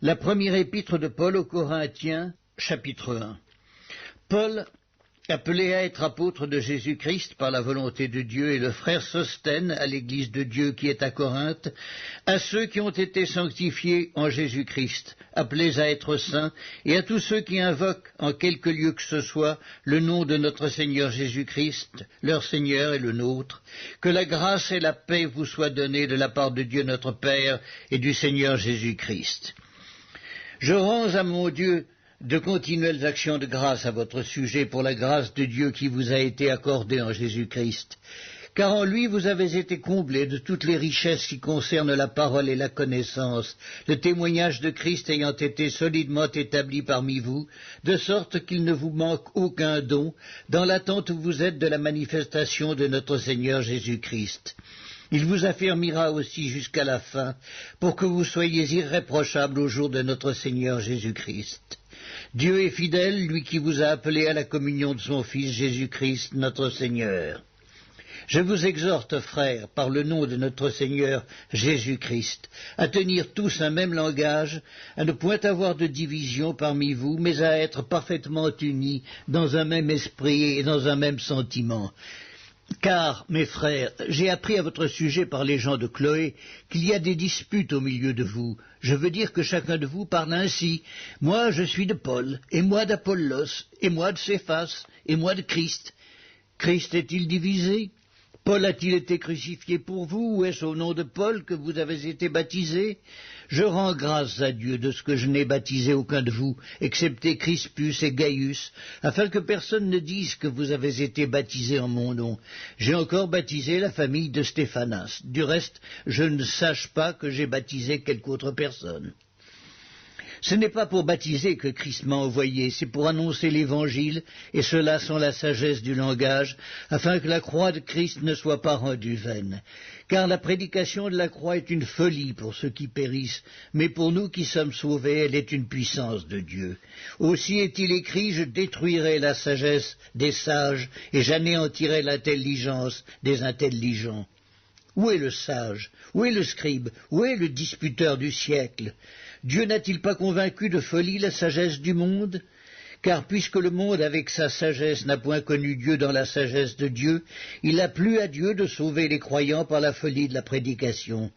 La première épître de Paul aux Corinthiens, chapitre 1. Paul, appelé à être apôtre de Jésus-Christ par la volonté de Dieu, et le frère Sosthène à l'église de Dieu qui est à Corinthe, à ceux qui ont été sanctifiés en Jésus-Christ, appelés à être saints, et à tous ceux qui invoquent en quelque lieu que ce soit le nom de notre Seigneur Jésus-Christ, leur Seigneur et le nôtre, que la grâce et la paix vous soient données de la part de Dieu notre Père et du Seigneur Jésus-Christ. Je rends à mon Dieu de continuelles actions de grâce à votre sujet pour la grâce de Dieu qui vous a été accordée en Jésus-Christ. Car en lui vous avez été comblés de toutes les richesses qui concernent la parole et la connaissance, le témoignage de Christ ayant été solidement établi parmi vous, de sorte qu'il ne vous manque aucun don, dans l'attente où vous êtes de la manifestation de notre Seigneur Jésus-Christ. Il vous affermira aussi jusqu'à la fin, pour que vous soyez irréprochables au jour de notre Seigneur Jésus-Christ. Dieu est fidèle, lui qui vous a appelé à la communion de son Fils Jésus-Christ, notre Seigneur. Je vous exhorte, frères, par le nom de notre Seigneur Jésus-Christ, à tenir tous un même langage, à ne point avoir de division parmi vous, mais à être parfaitement unis dans un même esprit et dans un même sentiment. Car, mes frères, j'ai appris à votre sujet par les gens de Chloé qu'il y a des disputes au milieu de vous. Je veux dire que chacun de vous parle ainsi. Moi, je suis de Paul, et moi d'Apollos, et moi de Céphas, et moi de Christ. Christ est-il divisé? Paul a-t-il été crucifié pour vous, ou est-ce au nom de Paul que vous avez été baptisés? Je rends grâce à Dieu de ce que je n'ai baptisé aucun de vous, excepté Crispus et Gaius, afin que personne ne dise que vous avez été baptisés en mon nom. J'ai encore baptisé la famille de Stéphanas. Du reste, je ne sache pas que j'ai baptisé quelque autre personne. Ce n'est pas pour baptiser que Christ m'a envoyé, c'est pour annoncer l'Évangile, et cela sans la sagesse du langage, afin que la croix de Christ ne soit pas rendue vaine. Car la prédication de la croix est une folie pour ceux qui périssent, mais pour nous qui sommes sauvés, elle est une puissance de Dieu. Aussi est-il écrit, je détruirai la sagesse des sages, et j'anéantirai l'intelligence des intelligents. Où est le sage? Où est le scribe? Où est le disputeur du siècle? Dieu n'a-t-il pas convaincu de folie la sagesse du monde? Car puisque le monde avec sa sagesse n'a point connu Dieu dans la sagesse de Dieu, il a plu à Dieu de sauver les croyants par la folie de la prédication.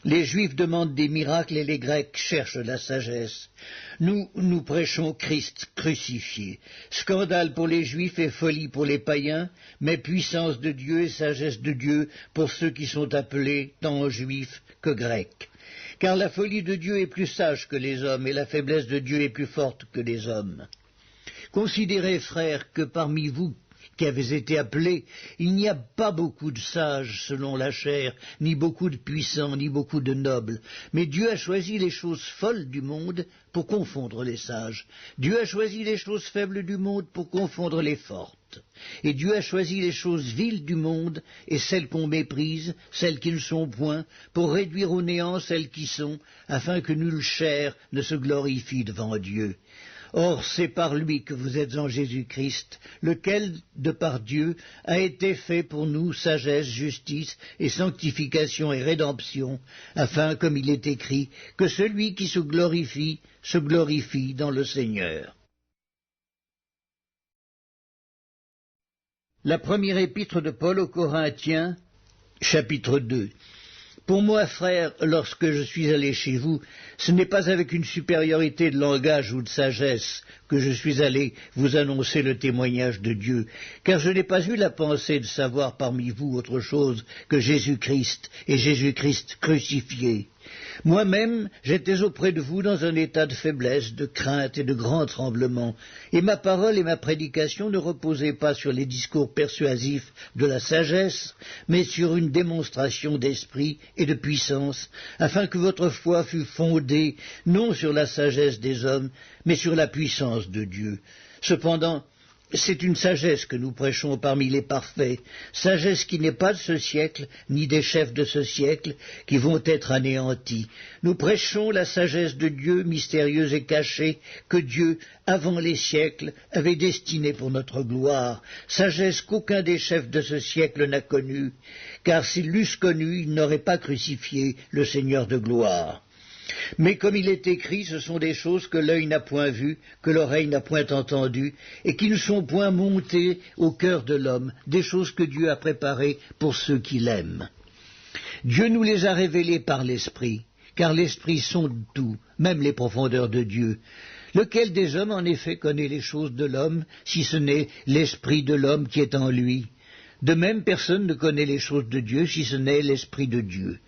Les Juifs demandent des miracles et les Grecs cherchent la sagesse. Nous prêchons Christ crucifié. Scandale pour les Juifs et folie pour les païens, mais puissance de Dieu et sagesse de Dieu pour ceux qui sont appelés tant Juifs que Grecs. Car la folie de Dieu est plus sage que les hommes, et la faiblesse de Dieu est plus forte que les hommes. Considérez, frères, que parmi vous qui avez été appelés, il n'y a pas beaucoup de sages selon la chair, ni beaucoup de puissants, ni beaucoup de nobles. Mais Dieu a choisi les choses folles du monde pour confondre les sages. Dieu a choisi les choses faibles du monde pour confondre les fortes. Et Dieu a choisi les choses viles du monde et celles qu'on méprise, celles qui ne sont point, pour réduire au néant celles qui sont, afin que nulle chair ne se glorifie devant Dieu. Or, c'est par lui que vous êtes en Jésus-Christ, lequel, de par Dieu, a été fait pour nous sagesse, justice et sanctification et rédemption, afin, comme il est écrit, que celui qui se glorifie dans le Seigneur. La première épître de Paul aux Corinthiens, chapitre 2. Pour moi, frères, lorsque je suis allé chez vous, ce n'est pas avec une supériorité de langage ou de sagesse que je suis allé vous annoncer le témoignage de Dieu, car je n'ai pas eu la pensée de savoir parmi vous autre chose que Jésus-Christ et Jésus-Christ crucifié. Moi-même, j'étais auprès de vous dans un état de faiblesse, de crainte et de grand tremblement, et ma parole et ma prédication ne reposaient pas sur les discours persuasifs de la sagesse, mais sur une démonstration d'esprit et de puissance, afin que votre foi fût fondée non sur la sagesse des hommes, mais sur la puissance de Dieu. Cependant, c'est une sagesse que nous prêchons parmi les parfaits, sagesse qui n'est pas de ce siècle, ni des chefs de ce siècle, qui vont être anéantis. Nous prêchons la sagesse de Dieu, mystérieuse et cachée, que Dieu, avant les siècles, avait destinée pour notre gloire, sagesse qu'aucun des chefs de ce siècle n'a connue, car s'ils l'eussent connue, ils n'auraient pas crucifié le Seigneur de gloire. Mais comme il est écrit, ce sont des choses que l'œil n'a point vues, que l'oreille n'a point entendues, et qui ne sont point montées au cœur de l'homme, des choses que Dieu a préparées pour ceux qui l'aiment. Dieu nous les a révélées par l'Esprit, car l'Esprit sonde tout, même les profondeurs de Dieu. Lequel des hommes, en effet, connaît les choses de l'homme, si ce n'est l'Esprit de l'homme qui est en lui? De même, personne ne connaît les choses de Dieu, si ce n'est l'Esprit de Dieu.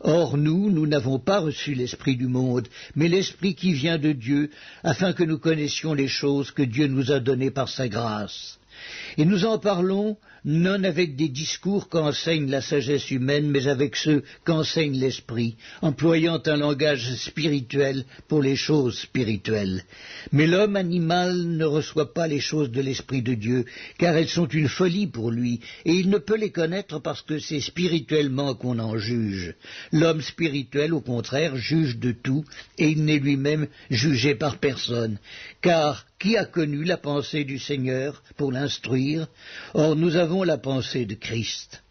Or, nous n'avons pas reçu l'Esprit du monde, mais l'Esprit qui vient de Dieu, afin que nous connaissions les choses que Dieu nous a données par sa grâce. Et nous en parlons non avec des discours qu'enseigne la sagesse humaine, mais avec ceux qu'enseigne l'Esprit, employant un langage spirituel pour les choses spirituelles. Mais l'homme animal ne reçoit pas les choses de l'Esprit de Dieu, car elles sont une folie pour lui, et il ne peut les connaître parce que c'est spirituellement qu'on en juge. L'homme spirituel, au contraire, juge de tout, et il n'est lui-même jugé par personne. Car qui a connu la pensée du Seigneur pour l'instruire? Or, nous avons la pensée de Christ.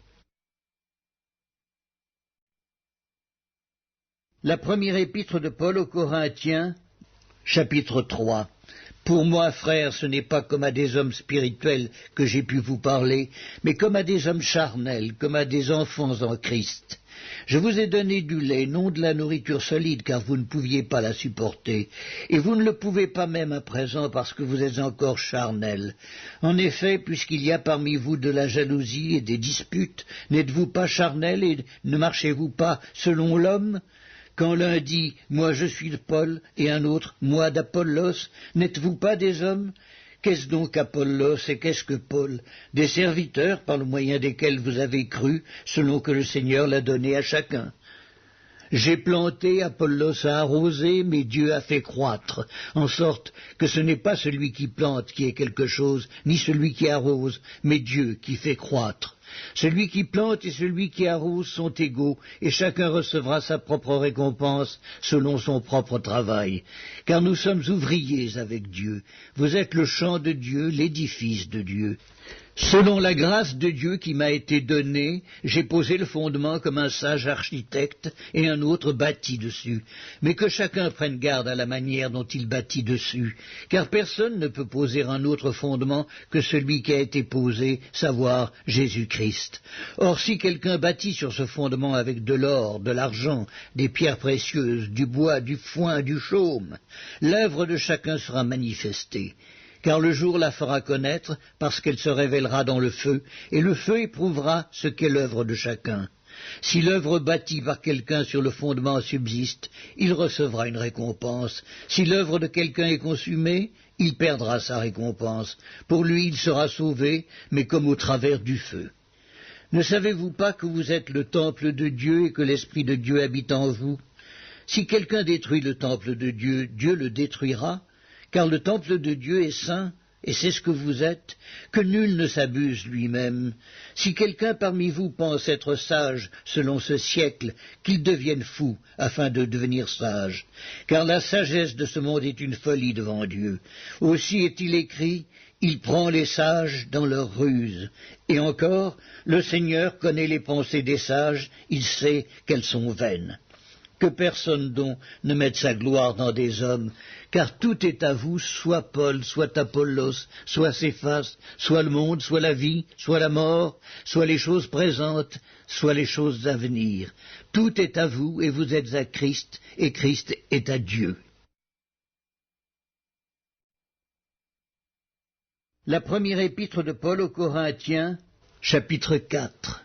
La première épître de Paul aux Corinthiens, chapitre 3. Pour moi, frères, ce n'est pas comme à des hommes spirituels que j'ai pu vous parler, mais comme à des hommes charnels, comme à des enfants en Christ. Je vous ai donné du lait, non de la nourriture solide, car vous ne pouviez pas la supporter, et vous ne le pouvez pas même à présent, parce que vous êtes encore charnels. En effet, puisqu'il y a parmi vous de la jalousie et des disputes, n'êtes-vous pas charnels et ne marchez-vous pas selon l'homme? Quand l'un dit « Moi je suis de Paul » et un autre « Moi d'Apollos », n'êtes-vous pas des hommes? Qu'est-ce donc Apollos et qu'est-ce que Paul? Des serviteurs par le moyen desquels vous avez cru, selon que le Seigneur l'a donné à chacun. J'ai planté, Apollos a arrosé, mais Dieu a fait croître, en sorte que ce n'est pas celui qui plante qui est quelque chose, ni celui qui arrose, mais Dieu qui fait croître. Celui qui plante et celui qui arrose sont égaux, et chacun recevra sa propre récompense selon son propre travail. Car nous sommes ouvriers avec Dieu. Vous êtes le champ de Dieu, l'édifice de Dieu. Selon la grâce de Dieu qui m'a été donnée, j'ai posé le fondement comme un sage architecte et un autre bâtit dessus. Mais que chacun prenne garde à la manière dont il bâtit dessus, car personne ne peut poser un autre fondement que celui qui a été posé, savoir Jésus-Christ. Or, si quelqu'un bâtit sur ce fondement avec de l'or, de l'argent, des pierres précieuses, du bois, du foin, du chaume, l'œuvre de chacun sera manifestée. Car le jour la fera connaître, parce qu'elle se révélera dans le feu, et le feu éprouvera ce qu'est l'œuvre de chacun. Si l'œuvre bâtie par quelqu'un sur le fondement subsiste, il recevra une récompense. Si l'œuvre de quelqu'un est consumée, il perdra sa récompense. Pour lui, il sera sauvé, mais comme au travers du feu. Ne savez-vous pas que vous êtes le temple de Dieu et que l'Esprit de Dieu habite en vous? Si quelqu'un détruit le temple de Dieu, Dieu le détruira, car le temple de Dieu est saint, et c'est ce que vous êtes, que nul ne s'abuse lui-même. Si quelqu'un parmi vous pense être sage selon ce siècle, qu'il devienne fou, afin de devenir sage. Car la sagesse de ce monde est une folie devant Dieu. Aussi est-il écrit, il prend les sages dans leur ruse. Et encore, le Seigneur connaît les pensées des sages, il sait qu'elles sont vaines. Que personne donc ne mette sa gloire dans des hommes, car tout est à vous, soit Paul, soit Apollos, soit Céphas, soit le monde, soit la vie, soit la mort, soit les choses présentes, soit les choses à venir. Tout est à vous, et vous êtes à Christ, et Christ est à Dieu. La première épître de Paul aux Corinthiens, chapitre 4.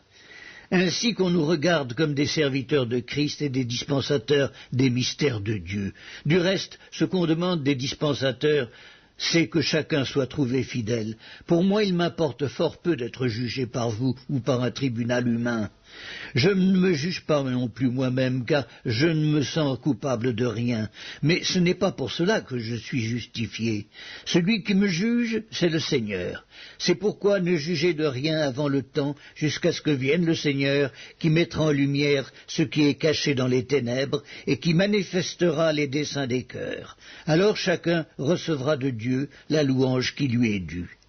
Ainsi qu'on nous regarde comme des serviteurs de Christ et des dispensateurs des mystères de Dieu. Du reste, ce qu'on demande des dispensateurs, c'est que chacun soit trouvé fidèle. Pour moi, il m'importe fort peu d'être jugé par vous ou par un tribunal humain. Je ne me juge pas non plus moi-même, car je ne me sens coupable de rien. Mais ce n'est pas pour cela que je suis justifié. Celui qui me juge, c'est le Seigneur. C'est pourquoi ne jugez de rien avant le temps, jusqu'à ce que vienne le Seigneur, qui mettra en lumière ce qui est caché dans les ténèbres, et qui manifestera les desseins des cœurs. Alors chacun recevra de Dieu la louange qui lui est due.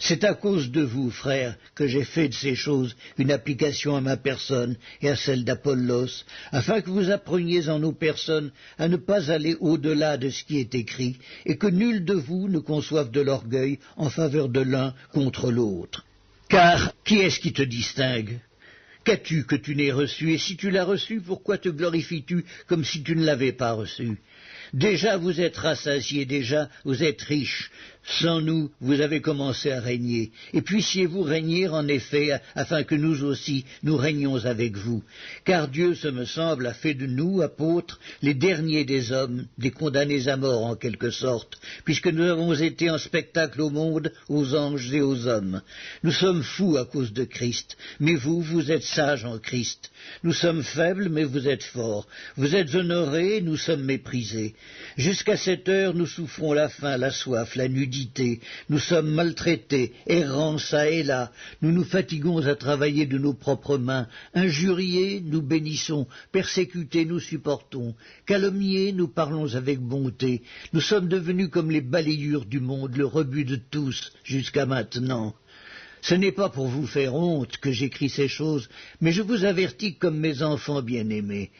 C'est à cause de vous, frères, que j'ai fait de ces choses une application à ma personne et à celle d'Apollos, afin que vous appreniez en nos personnes à ne pas aller au-delà de ce qui est écrit, et que nul de vous ne conçoive de l'orgueil en faveur de l'un contre l'autre. Car qui est-ce qui te distingue ? Qu'as-tu que tu n'aies reçu? Et si tu l'as reçu, pourquoi te glorifies-tu comme si tu ne l'avais pas reçu? Déjà vous êtes rassasiés, déjà vous êtes riches. Sans nous, vous avez commencé à régner. Et puissiez-vous régner en effet, afin que nous aussi, nous régnions avec vous. Car Dieu, ce me semble, a fait de nous, apôtres, les derniers des hommes, des condamnés à mort en quelque sorte, puisque nous avons été en spectacle au monde, aux anges et aux hommes. Nous sommes fous à cause de Christ, mais vous, vous êtes sages en Christ. Nous sommes faibles, mais vous êtes forts. Vous êtes honorés, nous sommes méprisés. Jusqu'à cette heure, nous souffrons la faim, la soif, la nudité. Nous sommes maltraités, errants çà et là. Nous nous fatiguons à travailler de nos propres mains. Injuriés, nous bénissons. Persécutés, nous supportons. Calomniés, nous parlons avec bonté. Nous sommes devenus comme les balayures du monde, le rebut de tous, jusqu'à maintenant. Ce n'est pas pour vous faire honte que j'écris ces choses, mais je vous avertis comme mes enfants bien-aimés.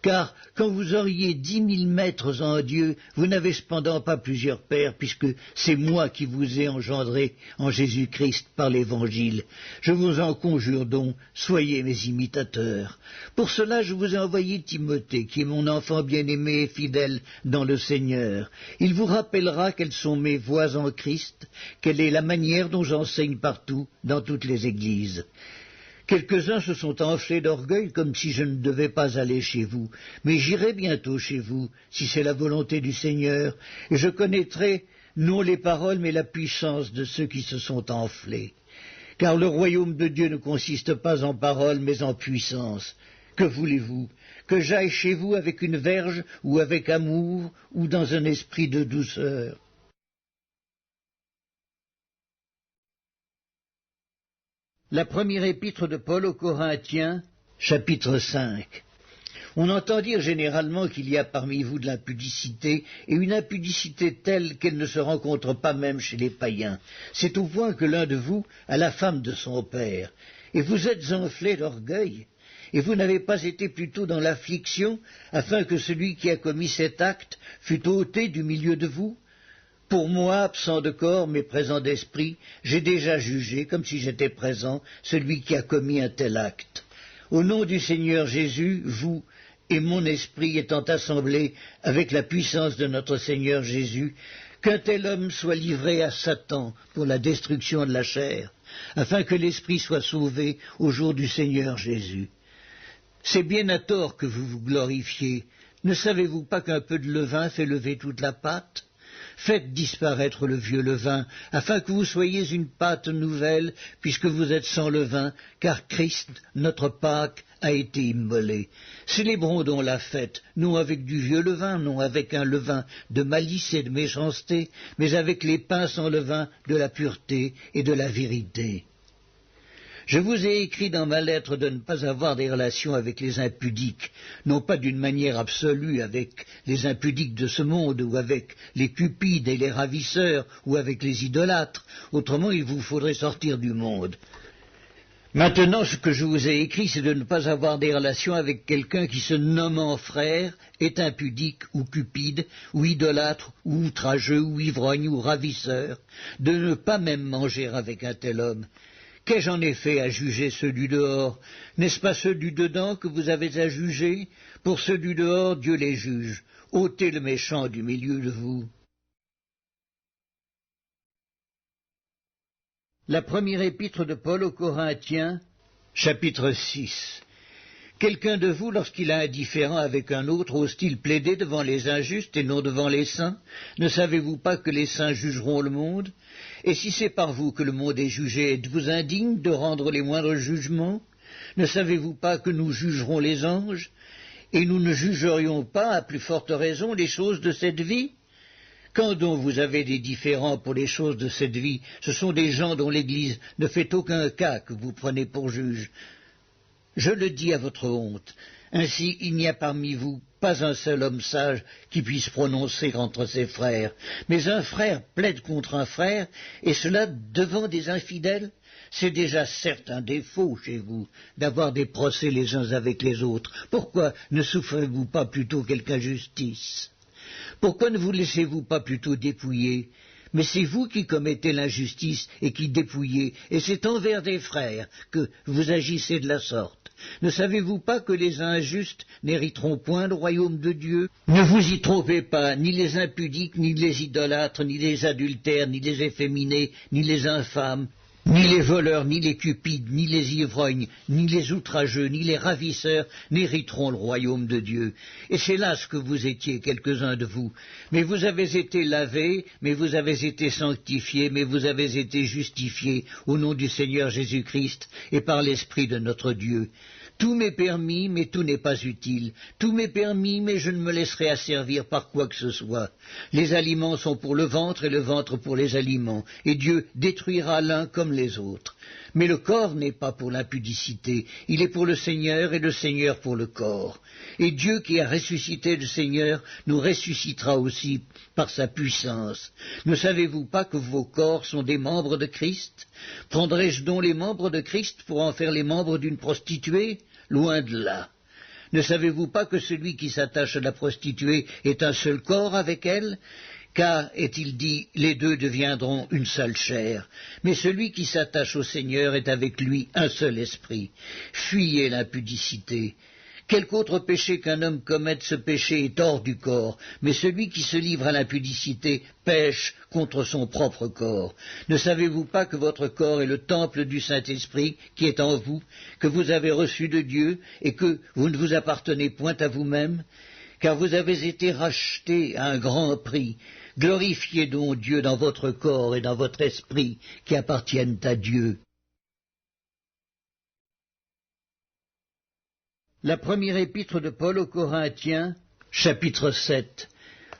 Car quand vous auriez 10 000 maîtres en Dieu, vous n'avez cependant pas plusieurs pères, puisque c'est moi qui vous ai engendré en Jésus-Christ par l'Évangile. Je vous en conjure donc, soyez mes imitateurs. Pour cela, je vous ai envoyé Timothée, qui est mon enfant bien-aimé et fidèle dans le Seigneur. Il vous rappellera quelles sont mes voies en Christ, quelle est la manière dont j'enseigne partout, dans toutes les églises. Quelques-uns se sont enflés d'orgueil comme si je ne devais pas aller chez vous, mais j'irai bientôt chez vous, si c'est la volonté du Seigneur, et je connaîtrai non les paroles mais la puissance de ceux qui se sont enflés. Car le royaume de Dieu ne consiste pas en paroles mais en puissance. Que voulez-vous? Que j'aille chez vous avec une verge ou avec amour ou dans un esprit de douceur? La première épître de Paul aux Corinthiens, chapitre 5. On entend dire généralement qu'il y a parmi vous de l'impudicité, et une impudicité telle qu'elle ne se rencontre pas même chez les païens. C'est au point que l'un de vous a la femme de son père, et vous êtes enflés d'orgueil, et vous n'avez pas été plutôt dans l'affliction, afin que celui qui a commis cet acte fût ôté du milieu de vous? Pour moi, absent de corps, mais présent d'esprit, j'ai déjà jugé, comme si j'étais présent, celui qui a commis un tel acte. Au nom du Seigneur Jésus, vous et mon esprit étant assemblés avec la puissance de notre Seigneur Jésus, qu'un tel homme soit livré à Satan pour la destruction de la chair, afin que l'esprit soit sauvé au jour du Seigneur Jésus. C'est bien à tort que vous vous glorifiez. Ne savez-vous pas qu'un peu de levain fait lever toute la pâte? Faites disparaître le vieux levain, afin que vous soyez une pâte nouvelle, puisque vous êtes sans levain, car Christ, notre Pâque, a été immolé. Célébrons donc la fête, non avec du vieux levain, non avec un levain de malice et de méchanceté, mais avec les pains sans levain de la pureté et de la vérité. Je vous ai écrit dans ma lettre de ne pas avoir des relations avec les impudiques, non pas d'une manière absolue avec les impudiques de ce monde, ou avec les cupides et les ravisseurs, ou avec les idolâtres, autrement il vous faudrait sortir du monde. Maintenant, ce que je vous ai écrit, c'est de ne pas avoir des relations avec quelqu'un qui, se nommant frère, est impudique ou cupide, ou idolâtre, ou outrageux, ou ivrogne, ou ravisseur, de ne pas même manger avec un tel homme. Qu'ai-je en effet à juger ceux du dehors? N'est-ce pas ceux du dedans que vous avez à juger? Pour ceux du dehors, Dieu les juge. Ôtez le méchant du milieu de vous. La première épître de Paul aux Corinthiens, chapitre 6. Quelqu'un de vous, lorsqu'il a un différend avec un autre, ose-t-il plaider devant les injustes et non devant les saints? Ne savez-vous pas que les saints jugeront le monde? Et si c'est par vous que le monde est jugé, êtes-vous indigne de rendre les moindres jugements? Ne savez-vous pas que nous jugerons les anges? Et nous ne jugerions pas, à plus forte raison, les choses de cette vie? Quand donc vous avez des différends pour les choses de cette vie, ce sont des gens dont l'Église ne fait aucun cas que vous prenez pour juges. Je le dis à votre honte. Ainsi, il n'y a parmi vous pas un seul homme sage qui puisse prononcer entre ses frères. Mais un frère plaide contre un frère, et cela devant des infidèles. C'est déjà certes un défaut chez vous d'avoir des procès les uns avec les autres. Pourquoi ne souffrez-vous pas plutôt quelque injustice? Pourquoi ne vous laissez-vous pas plutôt dépouiller? Mais c'est vous qui commettez l'injustice et qui dépouillez, et c'est envers des frères que vous agissez de la sorte. Ne savez-vous pas que les injustes n'hériteront point le royaume de Dieu? Ne vous y trompez pas, ni les impudiques, ni les idolâtres, ni les adultères, ni les efféminés, ni les infâmes, ni les voleurs, ni les cupides, ni les ivrognes, ni les outrageux, ni les ravisseurs n'hériteront le royaume de Dieu. Et c'est là ce que vous étiez, quelques-uns de vous. Mais vous avez été lavés, mais vous avez été sanctifiés, mais vous avez été justifiés au nom du Seigneur Jésus-Christ et par l'Esprit de notre Dieu. Tout m'est permis, mais tout n'est pas utile. Tout m'est permis, mais je ne me laisserai asservir par quoi que ce soit. Les aliments sont pour le ventre et le ventre pour les aliments, et Dieu détruira l'un comme les autres. Mais le corps n'est pas pour l'impudicité, il est pour le Seigneur et le Seigneur pour le corps. Et Dieu qui a ressuscité le Seigneur nous ressuscitera aussi par sa puissance. Ne savez-vous pas que vos corps sont des membres de Christ? Prendrai-je donc les membres de Christ pour en faire les membres d'une prostituée? Loin de là. Ne savez-vous pas que celui qui s'attache à la prostituée est un seul corps avec elle? Car, est-il dit, les deux deviendront une seule chair. Mais celui qui s'attache au Seigneur est avec lui un seul esprit. Fuyez l'impudicité. Quelque autre péché qu'un homme commette, ce péché est hors du corps, mais celui qui se livre à l'impudicité pêche contre son propre corps. Ne savez-vous pas que votre corps est le temple du Saint-Esprit qui est en vous, que vous avez reçu de Dieu, et que vous ne vous appartenez point à vous-même? Car vous avez été rachetés à un grand prix. Glorifiez donc Dieu dans votre corps et dans votre esprit qui appartiennent à Dieu. La première épître de Paul aux Corinthiens, chapitre 7.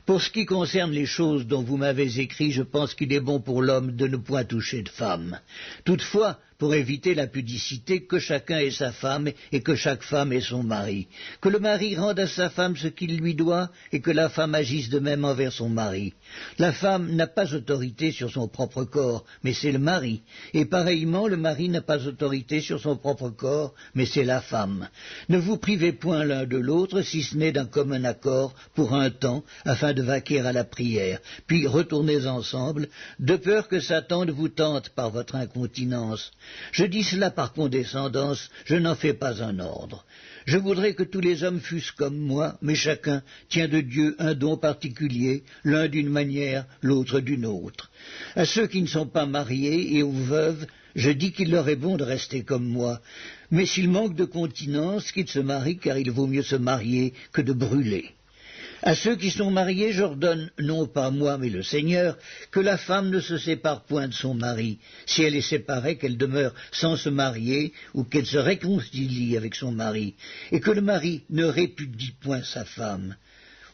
Pour ce qui concerne les choses dont vous m'avez écrit, je pense qu'il est bon pour l'homme de ne point toucher de femme. Toutefois, pour éviter la pudicité, que chacun ait sa femme et que chaque femme ait son mari. Que le mari rende à sa femme ce qu'il lui doit et que la femme agisse de même envers son mari. La femme n'a pas autorité sur son propre corps, mais c'est le mari. Et pareillement, le mari n'a pas autorité sur son propre corps, mais c'est la femme. Ne vous privez point l'un de l'autre, si ce n'est d'un commun accord, pour un temps, afin de vaquer à la prière. Puis retournez ensemble, de peur que Satan ne vous tente par votre incontinence. Je dis cela par condescendance, je n'en fais pas un ordre. Je voudrais que tous les hommes fussent comme moi, mais chacun tient de Dieu un don particulier, l'un d'une manière, l'autre d'une autre. À ceux qui ne sont pas mariés et aux veuves, je dis qu'il leur est bon de rester comme moi. Mais s'ils manquent de continence, qu'ils se marient, car il vaut mieux se marier que de brûler. À ceux qui sont mariés, j'ordonne, non pas moi, mais le Seigneur, que la femme ne se sépare point de son mari. Si elle est séparée, qu'elle demeure sans se marier, ou qu'elle se réconcilie avec son mari, et que le mari ne répudie point sa femme.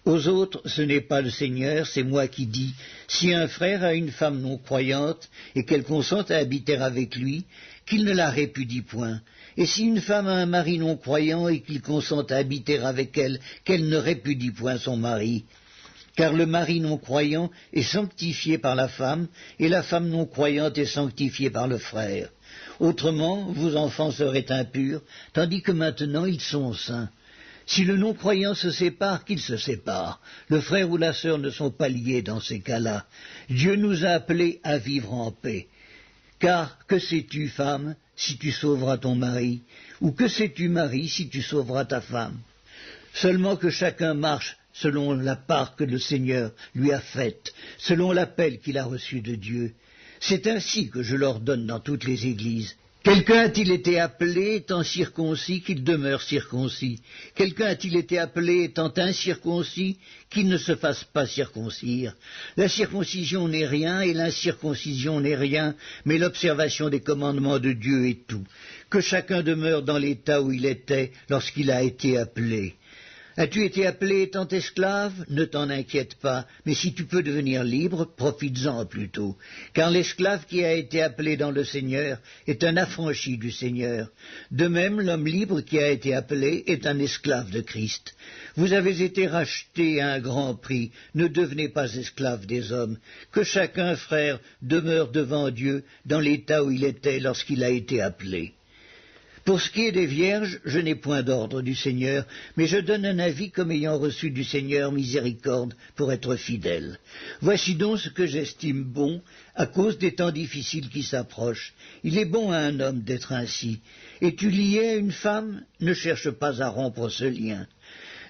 Aux autres, ce n'est pas le Seigneur, c'est moi qui dis, si un frère a une femme non croyante, et qu'elle consente à habiter avec lui, qu'il ne la répudie point. Et si une femme a un mari non croyant et qu'il consent à habiter avec elle, qu'elle ne répudie point son mari. Car le mari non croyant est sanctifié par la femme, et la femme non croyante est sanctifiée par le frère. Autrement, vos enfants seraient impurs, tandis que maintenant ils sont saints. Si le non-croyant se sépare, qu'il se sépare. Le frère ou la sœur ne sont pas liés dans ces cas-là. Dieu nous a appelés à vivre en paix. Car que sais-tu, femme, si tu sauveras ton mari, ou que sais-tu, mari, si tu sauveras ta femme? Seulement que chacun marche selon la part que le Seigneur lui a faite, selon l'appel qu'il a reçu de Dieu. C'est ainsi que je l'ordonne dans toutes les églises. Quelqu'un a-t-il été appelé étant circoncis, qu'il demeure circoncis? Quelqu'un a-t-il été appelé étant incirconcis, qu'il ne se fasse pas circoncire? La circoncision n'est rien et l'incirconcision n'est rien, mais l'observation des commandements de Dieu est tout. Que chacun demeure dans l'état où il était lorsqu'il a été appelé. As-tu été appelé étant esclave? Ne t'en inquiète pas, mais si tu peux devenir libre, profites-en plutôt. Car l'esclave qui a été appelé dans le Seigneur est un affranchi du Seigneur. De même, l'homme libre qui a été appelé est un esclave de Christ. Vous avez été rachetés à un grand prix, ne devenez pas esclaves des hommes. Que chacun, frère, demeure devant Dieu dans l'état où il était lorsqu'il a été appelé. Pour ce qui est des vierges, je n'ai point d'ordre du Seigneur, mais je donne un avis comme ayant reçu du Seigneur miséricorde pour être fidèle. Voici donc ce que j'estime bon, à cause des temps difficiles qui s'approchent. Il est bon à un homme d'être ainsi. Es-tu lié à une femme? Ne cherche pas à rompre ce lien.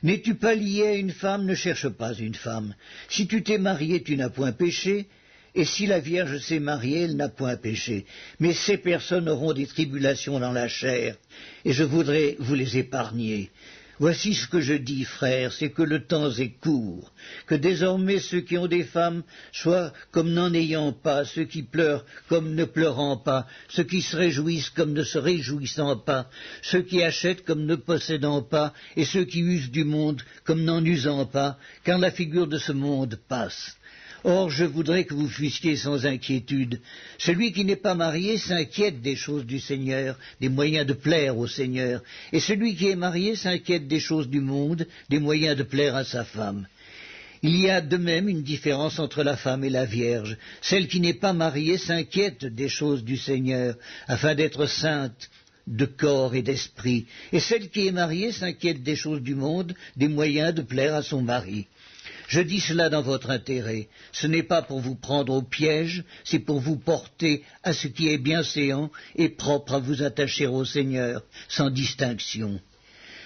N'es-tu pas lié à une femme? Ne cherche pas une femme. Si tu t'es marié, tu n'as point péché. Et si la Vierge s'est mariée, elle n'a point péché. Mais ces personnes auront des tribulations dans la chair, et je voudrais vous les épargner. Voici ce que je dis, frères, c'est que le temps est court, que désormais ceux qui ont des femmes soient comme n'en ayant pas, ceux qui pleurent comme ne pleurant pas, ceux qui se réjouissent comme ne se réjouissant pas, ceux qui achètent comme ne possédant pas, et ceux qui usent du monde comme n'en usant pas, car la figure de ce monde passe. Or, je voudrais que vous fussiez sans inquiétude. Celui qui n'est pas marié s'inquiète des choses du Seigneur, des moyens de plaire au Seigneur, et celui qui est marié s'inquiète des choses du monde, des moyens de plaire à sa femme. Il y a de même une différence entre la femme et la Vierge. Celle qui n'est pas mariée s'inquiète des choses du Seigneur, afin d'être sainte de corps et d'esprit, et celle qui est mariée s'inquiète des choses du monde, des moyens de plaire à son mari. Je dis cela dans votre intérêt. Ce n'est pas pour vous prendre au piège, c'est pour vous porter à ce qui est bienséant et propre à vous attacher au Seigneur, sans distinction.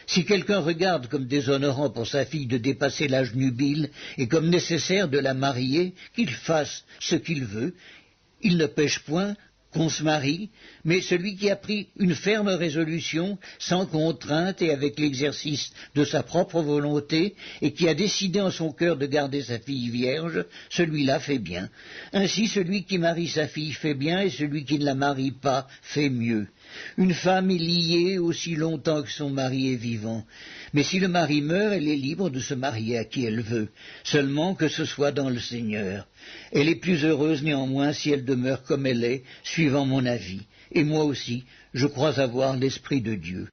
Si quelqu'un regarde comme déshonorant pour sa fille de dépasser l'âge nubile et comme nécessaire de la marier, qu'il fasse ce qu'il veut, il ne pêche point qu'on se marie, mais celui qui a pris une ferme résolution, sans contrainte et avec l'exercice de sa propre volonté, et qui a décidé en son cœur de garder sa fille vierge, celui-là fait bien. Ainsi, celui qui marie sa fille fait bien, et celui qui ne la marie pas fait mieux. Une femme est liée aussi longtemps que son mari est vivant. Mais si le mari meurt, elle est libre de se marier à qui elle veut, seulement que ce soit dans le Seigneur. Elle est plus heureuse néanmoins si elle demeure comme elle est, suivant mon avis. Et moi aussi, je crois avoir l'Esprit de Dieu.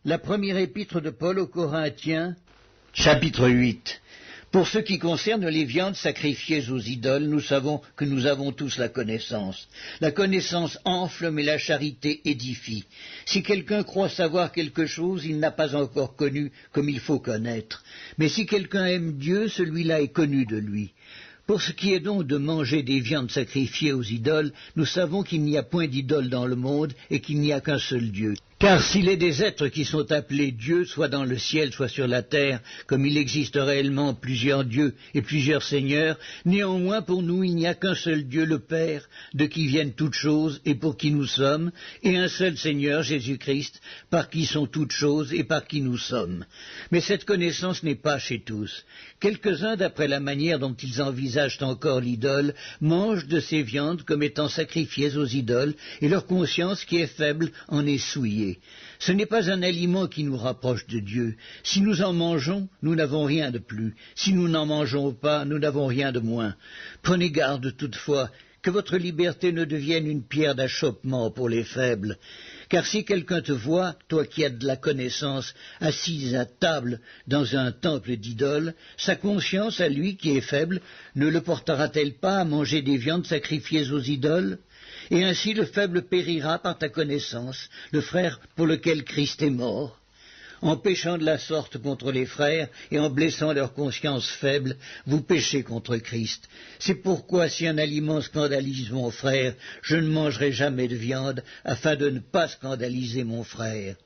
La première épître de Paul aux Corinthiens, chapitre 8. Pour ce qui concerne les viandes sacrifiées aux idoles, nous savons que nous avons tous la connaissance. La connaissance enfle, mais la charité édifie. Si quelqu'un croit savoir quelque chose, il n'a pas encore connu comme il faut connaître. Mais si quelqu'un aime Dieu, celui-là est connu de lui. Pour ce qui est donc de manger des viandes sacrifiées aux idoles, nous savons qu'il n'y a point d'idole dans le monde et qu'il n'y a qu'un seul Dieu. Car s'il est des êtres qui sont appelés dieux, soit dans le ciel, soit sur la terre, comme il existe réellement plusieurs dieux et plusieurs seigneurs, néanmoins pour nous il n'y a qu'un seul Dieu, le Père, de qui viennent toutes choses et pour qui nous sommes, et un seul Seigneur, Jésus-Christ, par qui sont toutes choses et par qui nous sommes. Mais cette connaissance n'est pas chez tous. Quelques-uns, d'après la manière dont ils envisagent encore l'idole, mangent de ces viandes comme étant sacrifiées aux idoles, et leur conscience, qui est faible, en est souillée. Ce n'est pas un aliment qui nous rapproche de Dieu. Si nous en mangeons, nous n'avons rien de plus. Si nous n'en mangeons pas, nous n'avons rien de moins. Prenez garde toutefois que votre liberté ne devienne une pierre d'achoppement pour les faibles. Car si quelqu'un te voit, toi qui as de la connaissance, assise à table dans un temple d'idoles, sa conscience à lui qui est faible ne le portera-t-elle pas à manger des viandes sacrifiées aux idoles ? Et ainsi le faible périra par ta connaissance, le frère pour lequel Christ est mort. En péchant de la sorte contre les frères et en blessant leur conscience faible, vous péchez contre Christ. C'est pourquoi si un aliment scandalise mon frère, je ne mangerai jamais de viande, afin de ne pas scandaliser mon frère.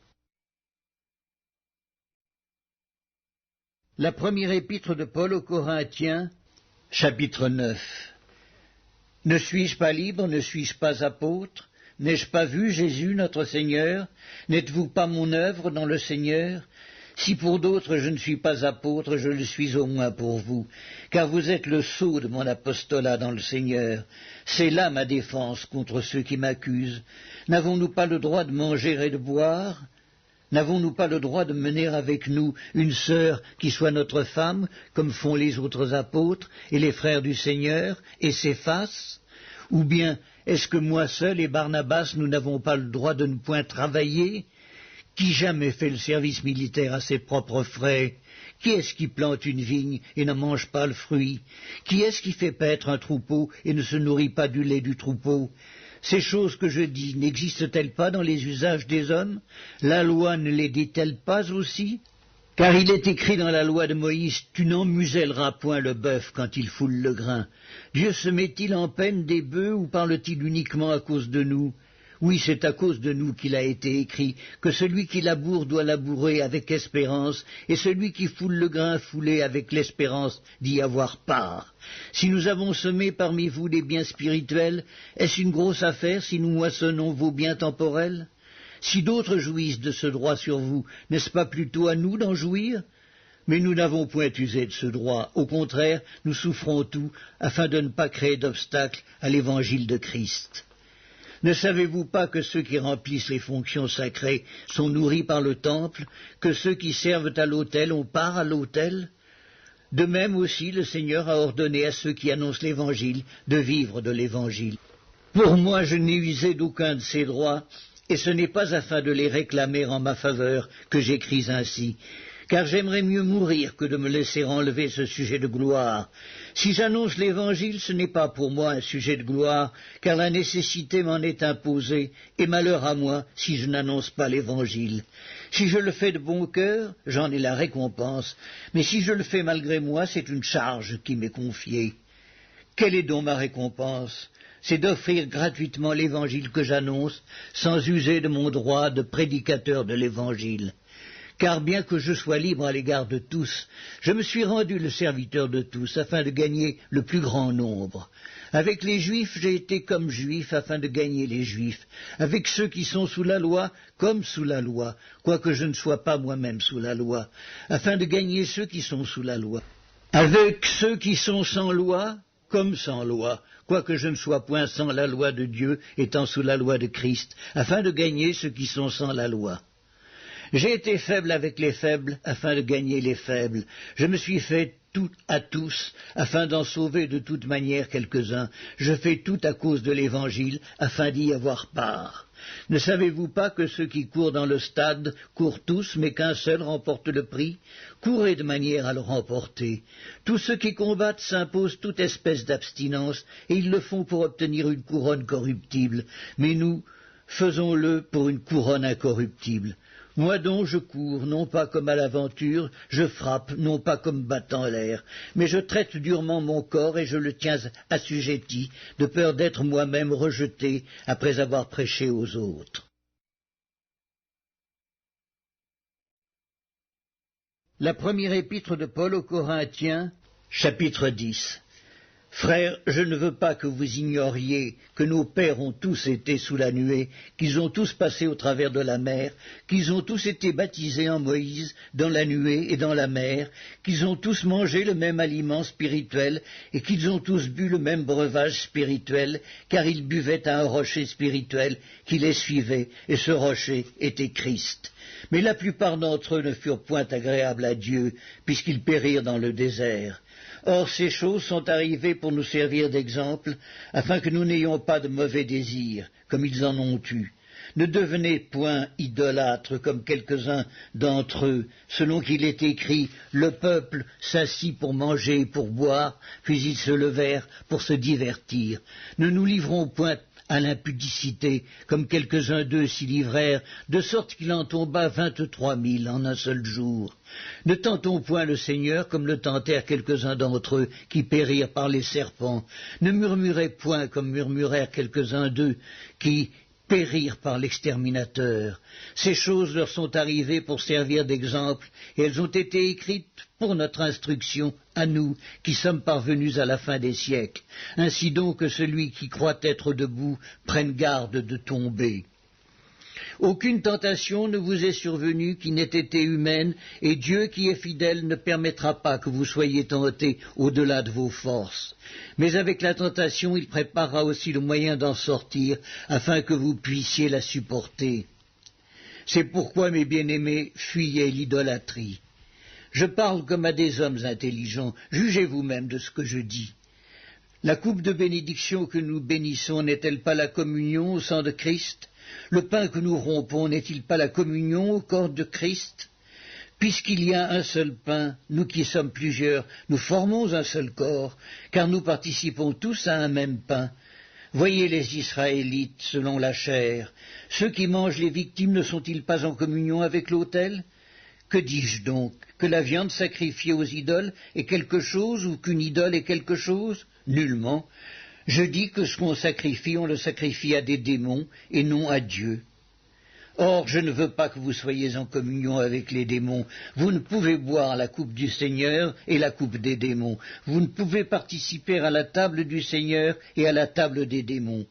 La première épître de Paul aux Corinthiens, chapitre 9. Ne suis-je pas libre, ne suis-je pas apôtre? N'ai-je pas vu Jésus notre Seigneur? N'êtes-vous pas mon œuvre dans le Seigneur? Si pour d'autres je ne suis pas apôtre, je le suis au moins pour vous, car vous êtes le sceau de mon apostolat dans le Seigneur. C'est là ma défense contre ceux qui m'accusent. N'avons-nous pas le droit de manger et de boire? N'avons-nous pas le droit de mener avec nous une sœur qui soit notre femme, comme font les autres apôtres et les frères du Seigneur, et Céphas? Ou bien est-ce que moi seul et Barnabas, nous n'avons pas le droit de ne point travailler? Qui jamais fait le service militaire à ses propres frais? Qui est-ce qui plante une vigne et n'en mange pas le fruit? Qui est-ce qui fait paître un troupeau et ne se nourrit pas du lait du troupeau? Ces choses que je dis n'existent-elles pas dans les usages des hommes? La loi ne les dit-elle pas aussi? Car il est écrit dans la loi de Moïse, tu n'en muselleras point le bœuf quand il foule le grain. Dieu se met-il en peine des bœufs ou parle-t-il uniquement à cause de nous? Oui, c'est à cause de nous qu'il a été écrit que celui qui laboure doit labourer avec espérance, et celui qui foule le grain fouler avec l'espérance d'y avoir part. Si nous avons semé parmi vous des biens spirituels, est-ce une grosse affaire si nous moissonnons vos biens temporels? Si d'autres jouissent de ce droit sur vous, n'est-ce pas plutôt à nous d'en jouir? Mais nous n'avons point usé de ce droit. Au contraire, nous souffrons tout, afin de ne pas créer d'obstacle à l'évangile de Christ. Ne savez-vous pas que ceux qui remplissent les fonctions sacrées sont nourris par le temple, que ceux qui servent à l'autel ont part à l'autel? De même aussi, le Seigneur a ordonné à ceux qui annoncent l'Évangile de vivre de l'Évangile. Pour moi, je n'ai usé d'aucun de ces droits, et ce n'est pas afin de les réclamer en ma faveur que j'écris ainsi, car j'aimerais mieux mourir que de me laisser enlever ce sujet de gloire. Si j'annonce l'Évangile, ce n'est pas pour moi un sujet de gloire, car la nécessité m'en est imposée, et malheur à moi si je n'annonce pas l'Évangile. Si je le fais de bon cœur, j'en ai la récompense, mais si je le fais malgré moi, c'est une charge qui m'est confiée. Quelle est donc ma récompense? C'est d'offrir gratuitement l'Évangile que j'annonce, sans user de mon droit de prédicateur de l'Évangile. Car bien que je sois libre à l'égard de tous, je me suis rendu le serviteur de tous, afin de gagner le plus grand nombre. Avec les Juifs, j'ai été comme Juif, afin de gagner les Juifs. Avec ceux qui sont sous la loi, comme sous la loi, quoique je ne sois pas moi-même sous la loi, afin de gagner ceux qui sont sous la loi. Avec ceux qui sont sans loi, comme sans loi, quoique je ne sois point sans la loi de Dieu, étant sous la loi de Christ, afin de gagner ceux qui sont sans la loi. J'ai été faible avec les faibles, afin de gagner les faibles. Je me suis fait tout à tous, afin d'en sauver de toute manière quelques-uns. Je fais tout à cause de l'Évangile, afin d'y avoir part. Ne savez-vous pas que ceux qui courent dans le stade courent tous, mais qu'un seul remporte le prix? Courez de manière à le remporter. Tous ceux qui combattent s'imposent toute espèce d'abstinence, et ils le font pour obtenir une couronne corruptible. Mais nous, faisons-le pour une couronne incorruptible. Moi donc je cours, non pas comme à l'aventure, je frappe, non pas comme battant l'air, mais je traite durement mon corps et je le tiens assujetti, de peur d'être moi-même rejeté après avoir prêché aux autres. La première épître de Paul aux Corinthiens, chapitre 10. Frères, je ne veux pas que vous ignoriez que nos pères ont tous été sous la nuée, qu'ils ont tous passé au travers de la mer, qu'ils ont tous été baptisés en Moïse, dans la nuée et dans la mer, qu'ils ont tous mangé le même aliment spirituel et qu'ils ont tous bu le même breuvage spirituel, car ils buvaient à un rocher spirituel qui les suivait, et ce rocher était Christ. Mais la plupart d'entre eux ne furent point agréables à Dieu, puisqu'ils périrent dans le désert. Or, ces choses sont arrivées pour nous servir d'exemple, afin que nous n'ayons pas de mauvais désirs, comme ils en ont eu. Ne devenez point idolâtres comme quelques-uns d'entre eux, selon qu'il est écrit, le peuple s'assit pour manger et pour boire, puis ils se levèrent pour se divertir. Ne nous livrons point à l'impudicité, comme quelques-uns d'eux s'y livrèrent, de sorte qu'il en tomba 23 000 en un seul jour. Ne tentons point le Seigneur comme le tentèrent quelques-uns d'entre eux qui périrent par les serpents. Ne murmurez point comme murmurèrent quelques-uns d'eux qui périrent par l'exterminateur. Ces choses leur sont arrivées pour servir d'exemple, et elles ont été écrites pour notre instruction, à nous, qui sommes parvenus à la fin des siècles. Ainsi donc que celui qui croit être debout prenne garde de tomber. Aucune tentation ne vous est survenue qui n'ait été humaine, et Dieu qui est fidèle ne permettra pas que vous soyez tentés au-delà de vos forces. Mais avec la tentation, il préparera aussi le moyen d'en sortir, afin que vous puissiez la supporter. C'est pourquoi, mes bien-aimés, fuyez l'idolâtrie. Je parle comme à des hommes intelligents, jugez vous-même de ce que je dis. La coupe de bénédiction que nous bénissons n'est-elle pas la communion au sang de Christ? Le pain que nous rompons n'est-il pas la communion au corps de Christ? Puisqu'il y a un seul pain, nous qui sommes plusieurs, nous formons un seul corps, car nous participons tous à un même pain. Voyez les Israélites selon la chair. Ceux qui mangent les victimes ne sont-ils pas en communion avec l'autel? Que dis-je donc? Que la viande sacrifiée aux idoles est quelque chose ou qu'une idole est quelque chose? Nullement. Je dis que ce qu'on sacrifie, on le sacrifie à des démons et non à Dieu. Or, je ne veux pas que vous soyez en communion avec les démons. Vous ne pouvez boire la coupe du Seigneur et la coupe des démons. Vous ne pouvez participer à la table du Seigneur et à la table des démons.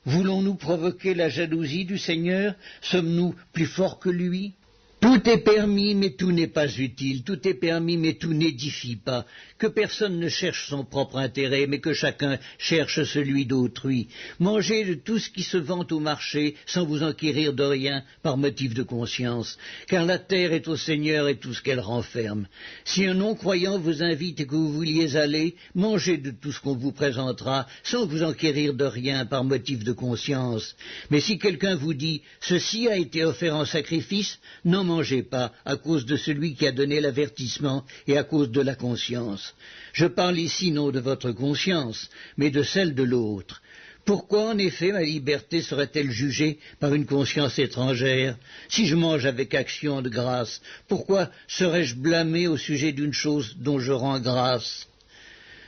Voulons-nous provoquer la jalousie du Seigneur? Sommes-nous plus forts que lui? Tout est permis, mais tout n'est pas utile. Tout est permis, mais tout n'édifie pas. Que personne ne cherche son propre intérêt, mais que chacun cherche celui d'autrui. Mangez de tout ce qui se vend au marché, sans vous enquérir de rien, par motif de conscience. Car la terre est au Seigneur et tout ce qu'elle renferme. Si un non-croyant vous invite et que vous vouliez aller, mangez de tout ce qu'on vous présentera, sans vous enquérir de rien, par motif de conscience. Mais si quelqu'un vous dit « Ceci a été offert en sacrifice », n'en mangez pas, à cause de celui qui a donné l'avertissement et à cause de la conscience. Je parle ici non de votre conscience, mais de celle de l'autre. Pourquoi, en effet, ma liberté serait-elle jugée par une conscience étrangère? Si je mange avec action de grâce, pourquoi serais-je blâmé au sujet d'une chose dont je rends grâce?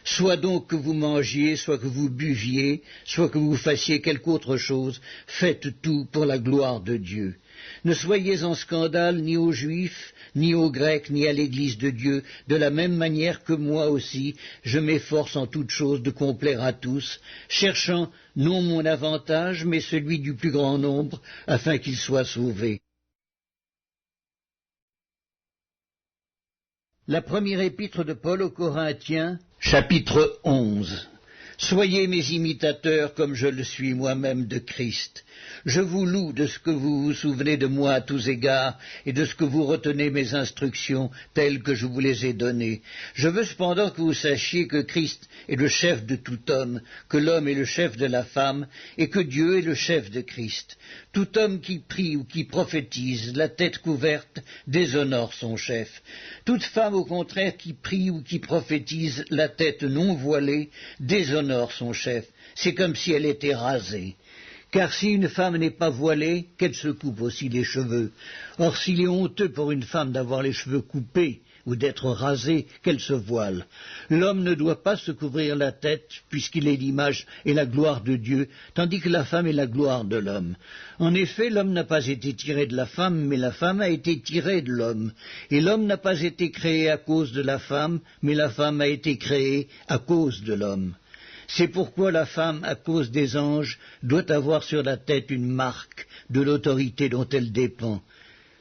Soit donc que vous mangiez, soit que vous buviez, soit que vous fassiez quelque autre chose, faites tout pour la gloire de Dieu. Ne soyez en scandale ni aux Juifs, ni aux Grecs, ni à l'Église de Dieu, de la même manière que moi aussi, je m'efforce en toutes choses de complaire à tous, cherchant non mon avantage, mais celui du plus grand nombre, afin qu'ils soient sauvés. La première épître de Paul aux Corinthiens, chapitre 11. Soyez mes imitateurs comme je le suis moi-même de Christ. Je vous loue de ce que vous vous souvenez de moi à tous égards et de ce que vous retenez mes instructions telles que je vous les ai données. Je veux cependant que vous sachiez que Christ est le chef de tout homme, que l'homme est le chef de la femme et que Dieu est le chef de Christ. Tout homme qui prie ou qui prophétise, la tête couverte, déshonore son chef. Toute femme, au contraire, qui prie ou qui prophétise, la tête non voilée, déshonore son chef. C'est comme si elle était rasée. Car si une femme n'est pas voilée, qu'elle se coupe aussi les cheveux. Or, s'il est honteux pour une femme d'avoir les cheveux coupés ou d'être rasée, qu'elle se voile. L'homme ne doit pas se couvrir la tête, puisqu'il est l'image et la gloire de Dieu, tandis que la femme est la gloire de l'homme. En effet, l'homme n'a pas été tiré de la femme, mais la femme a été tirée de l'homme. Et l'homme n'a pas été créé à cause de la femme, mais la femme a été créée à cause de l'homme. C'est pourquoi la femme, à cause des anges, doit avoir sur la tête une marque de l'autorité dont elle dépend.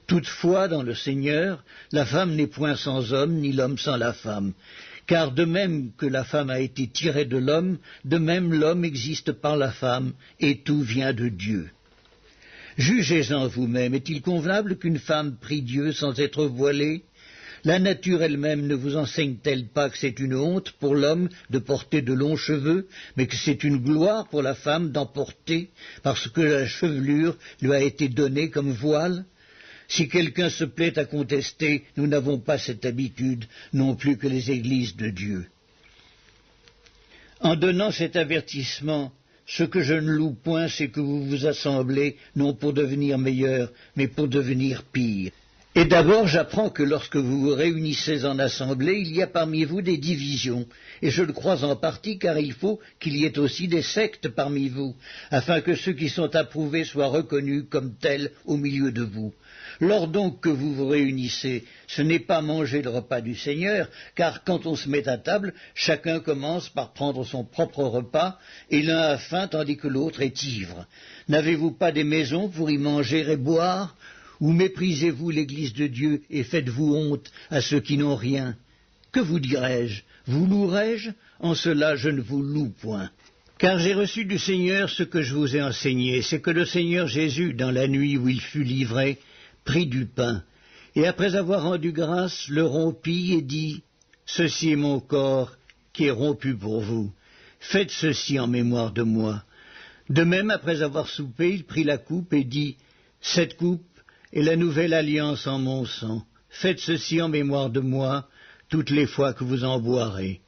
Toutefois, dans le Seigneur, la femme n'est point sans homme, ni l'homme sans la femme. Car de même que la femme a été tirée de l'homme, de même l'homme existe par la femme, et tout vient de Dieu. Jugez-en vous-même, est-il convenable qu'une femme prie Dieu sans être voilée? La nature elle-même ne vous enseigne-t-elle pas que c'est une honte pour l'homme de porter de longs cheveux, mais que c'est une gloire pour la femme d'en porter, parce que la chevelure lui a été donnée comme voile? Si quelqu'un se plaît à contester, nous n'avons pas cette habitude, non plus que les églises de Dieu. En donnant cet avertissement, ce que je ne loue point, c'est que vous vous assemblez, non pour devenir meilleurs, mais pour devenir pires. Et d'abord, j'apprends que lorsque vous vous réunissez en assemblée, il y a parmi vous des divisions, et je le crois en partie car il faut qu'il y ait aussi des sectes parmi vous, afin que ceux qui sont approuvés soient reconnus comme tels au milieu de vous. Lors donc que vous vous réunissez, ce n'est pas manger le repas du Seigneur, car quand on se met à table, chacun commence par prendre son propre repas, et l'un a faim tandis que l'autre est ivre. N'avez-vous pas des maisons pour y manger et boire ? Ou méprisez-vous l'Église de Dieu et faites-vous honte à ceux qui n'ont rien? Que vous dirai-je? Vous louerai-je? En cela je ne vous loue point. Car j'ai reçu du Seigneur ce que je vous ai enseigné, c'est que le Seigneur Jésus, dans la nuit où il fut livré, prit du pain, et après avoir rendu grâce, le rompit et dit, « Ceci est mon corps qui est rompu pour vous. Faites ceci en mémoire de moi. » De même, après avoir soupé, il prit la coupe et dit, « Cette coupe est la nouvelle alliance en mon sang. Faites ceci en mémoire de moi, toutes les fois que vous en boirez.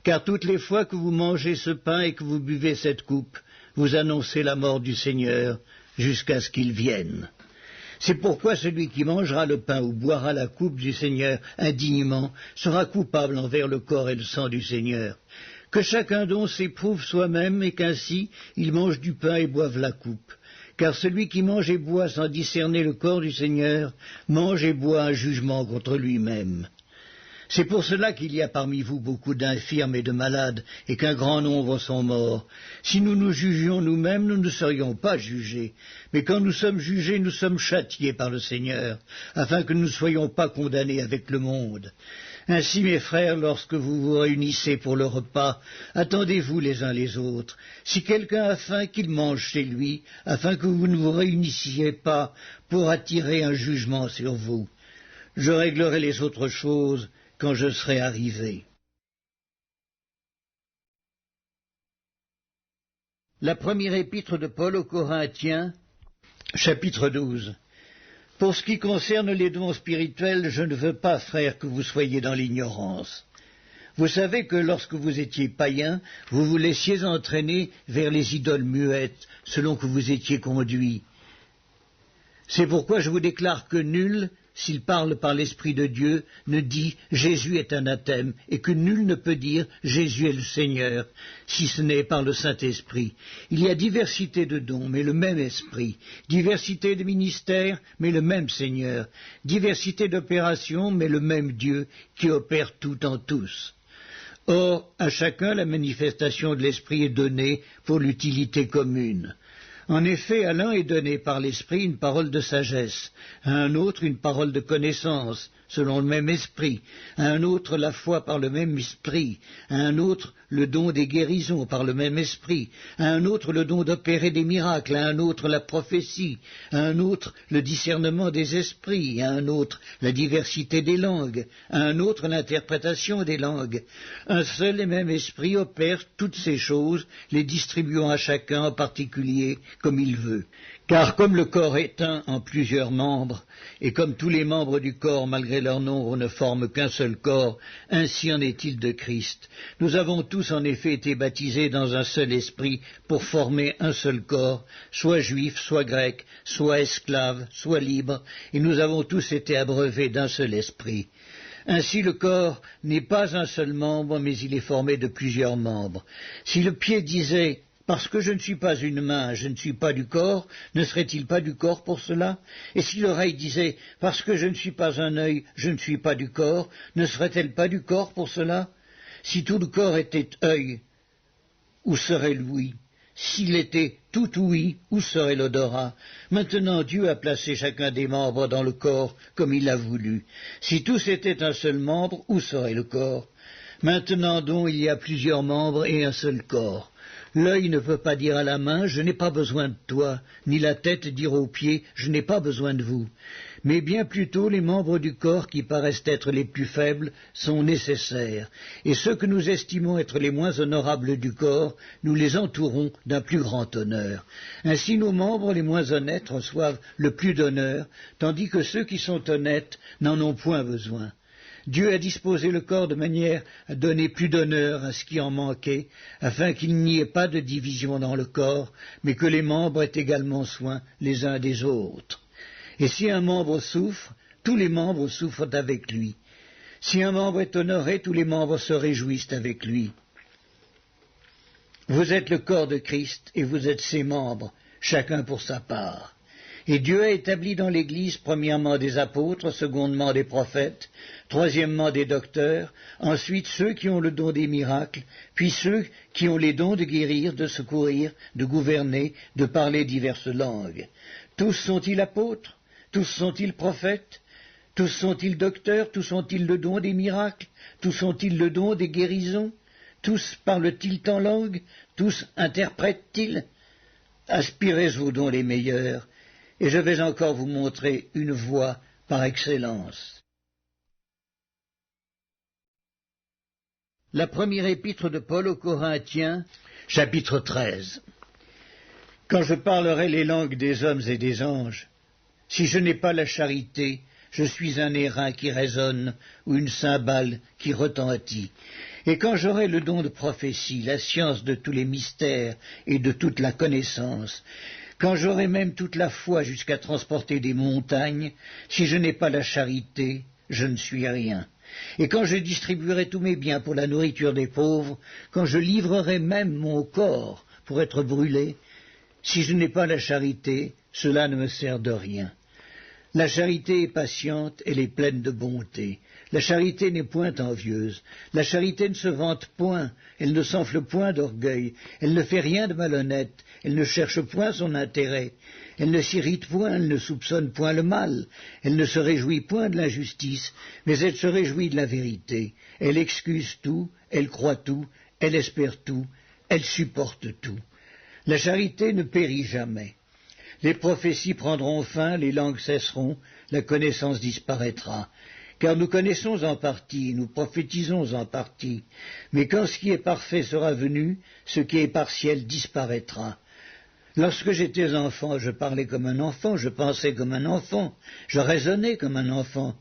Car toutes les fois que vous mangez ce pain et que vous buvez cette coupe, vous annoncez la mort du Seigneur jusqu'à ce qu'il vienne. C'est pourquoi celui qui mangera le pain ou boira la coupe du Seigneur indignement sera coupable envers le corps et le sang du Seigneur. Que chacun donc s'éprouve soi-même et qu'ainsi il mange du pain et boive la coupe. Car celui qui mange et boit sans discerner le corps du Seigneur mange et boit un jugement contre lui-même. C'est pour cela qu'il y a parmi vous beaucoup d'infirmes et de malades, et qu'un grand nombre sont morts. Si nous nous jugions nous-mêmes, nous ne serions pas jugés. Mais quand nous sommes jugés, nous sommes châtiés par le Seigneur, afin que nous ne soyons pas condamnés avec le monde. Ainsi, mes frères, lorsque vous vous réunissez pour le repas, attendez-vous les uns les autres. Si quelqu'un a faim, qu'il mange chez lui, afin que vous ne vous réunissiez pas pour attirer un jugement sur vous. Je réglerai les autres choses quand je serai arrivé. La première épître de Paul aux Corinthiens, chapitre 12. Pour ce qui concerne les dons spirituels, je ne veux pas, frères, que vous soyez dans l'ignorance. Vous savez que lorsque vous étiez païens, vous vous laissiez entraîner vers les idoles muettes, selon que vous étiez conduits. C'est pourquoi je vous déclare que nul, s'il parle par l'Esprit de Dieu, ne dit « Jésus est anathème » et que nul ne peut dire « Jésus est le Seigneur » si ce n'est par le Saint-Esprit. Il y a diversité de dons, mais le même Esprit, diversité de ministères, mais le même Seigneur, diversité d'opérations, mais le même Dieu qui opère tout en tous. Or, à chacun la manifestation de l'Esprit est donnée pour l'utilité commune. En effet, à l'un est donné par l'Esprit une parole de sagesse, à un autre une parole de connaissance, selon le même Esprit, à un autre la foi par le même Esprit, à un autre le don des guérisons par le même Esprit, à un autre le don d'opérer des miracles, à un autre la prophétie, à un autre le discernement des esprits, à un autre la diversité des langues, à un autre l'interprétation des langues. Un seul et même Esprit opère toutes ces choses, les distribuant à chacun en particulier comme il veut. Car comme le corps est un en plusieurs membres, et comme tous les membres du corps, malgré leur nombre, ne forment qu'un seul corps, ainsi en est-il de Christ. Nous avons tous en effet été baptisés dans un seul esprit pour former un seul corps, soit juifs, soit grecs, soit esclaves, soit libres, et nous avons tous été abreuvés d'un seul esprit. Ainsi le corps n'est pas un seul membre, mais il est formé de plusieurs membres. Si le pied disait « Parce que je ne suis pas une main, je ne suis pas du corps », ne serait-il pas du corps pour cela? Et si l'oreille disait « Parce que je ne suis pas un œil, je ne suis pas du corps », ne serait-elle pas du corps pour cela? Si tout le corps était œil, où serait l'ouïe? S'il était tout ouïe, où serait l'odorat? Maintenant Dieu a placé chacun des membres dans le corps comme il l'a voulu. Si tous étaient un seul membre, où serait le corps? Maintenant donc il y a plusieurs membres et un seul corps. L'œil ne peut pas dire à la main « Je n'ai pas besoin de toi », ni la tête dire aux pieds « Je n'ai pas besoin de vous ». Mais bien plutôt les membres du corps qui paraissent être les plus faibles sont nécessaires, et ceux que nous estimons être les moins honorables du corps, nous les entourons d'un plus grand honneur. Ainsi nos membres les moins honnêtes reçoivent le plus d'honneur, tandis que ceux qui sont honnêtes n'en ont point besoin. Dieu a disposé le corps de manière à donner plus d'honneur à ce qui en manquait, afin qu'il n'y ait pas de division dans le corps, mais que les membres aient également soin les uns des autres. Et si un membre souffre, tous les membres souffrent avec lui. Si un membre est honoré, tous les membres se réjouissent avec lui. Vous êtes le corps de Christ, et vous êtes ses membres, chacun pour sa part. Et Dieu a établi dans l'Église premièrement des apôtres, secondement des prophètes, troisièmement des docteurs, ensuite ceux qui ont le don des miracles, puis ceux qui ont les dons de guérir, de secourir, de gouverner, de parler diverses langues. Tous sont-ils apôtres? Tous sont-ils prophètes? Tous sont-ils docteurs? Tous ont-ils le don des miracles? Tous ont-ils le don des guérisons? Tous parlent-ils en langue? Tous interprètent-ils? Aspirez aux dons les meilleurs, et je vais encore vous montrer une voie par excellence. La première épître de Paul aux Corinthiens, chapitre 13. Quand je parlerai les langues des hommes et des anges, si je n'ai pas la charité, je suis un airain qui résonne ou une cymbale qui retentit. Et quand j'aurai le don de prophétie, la science de tous les mystères et de toute la connaissance, quand j'aurai même toute la foi jusqu'à transporter des montagnes, si je n'ai pas la charité, je ne suis rien. Et quand je distribuerai tous mes biens pour la nourriture des pauvres, quand je livrerai même mon corps pour être brûlé, si je n'ai pas la charité, cela ne me sert de rien. La charité est patiente, elle est pleine de bonté. La charité n'est point envieuse. La charité ne se vante point, elle ne s'enfle point d'orgueil. Elle ne fait rien de malhonnête, elle ne cherche point son intérêt. Elle ne s'irrite point, elle ne soupçonne point le mal. Elle ne se réjouit point de l'injustice, mais elle se réjouit de la vérité. Elle excuse tout, elle croit tout, elle espère tout, elle supporte tout. La charité ne périt jamais. Les prophéties prendront fin, les langues cesseront, la connaissance disparaîtra. Car nous connaissons en partie, nous prophétisons en partie. Mais quand ce qui est parfait sera venu, ce qui est partiel disparaîtra. Lorsque j'étais enfant, je parlais comme un enfant, je pensais comme un enfant, je raisonnais comme un enfant.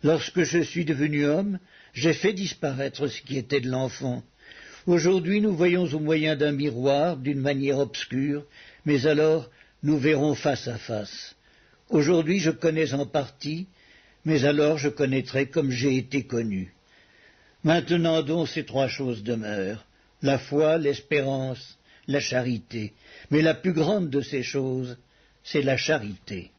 Lorsque je suis devenu homme, j'ai fait disparaître ce qui était de l'enfant. Aujourd'hui, nous voyons au moyen d'un miroir, d'une manière obscure, mais alors nous verrons face à face. Aujourd'hui, je connais en partie, mais alors je connaîtrai comme j'ai été connu. Maintenant donc, ces trois choses demeurent, la foi, l'espérance, la charité. Mais la plus grande de ces choses, c'est la charité.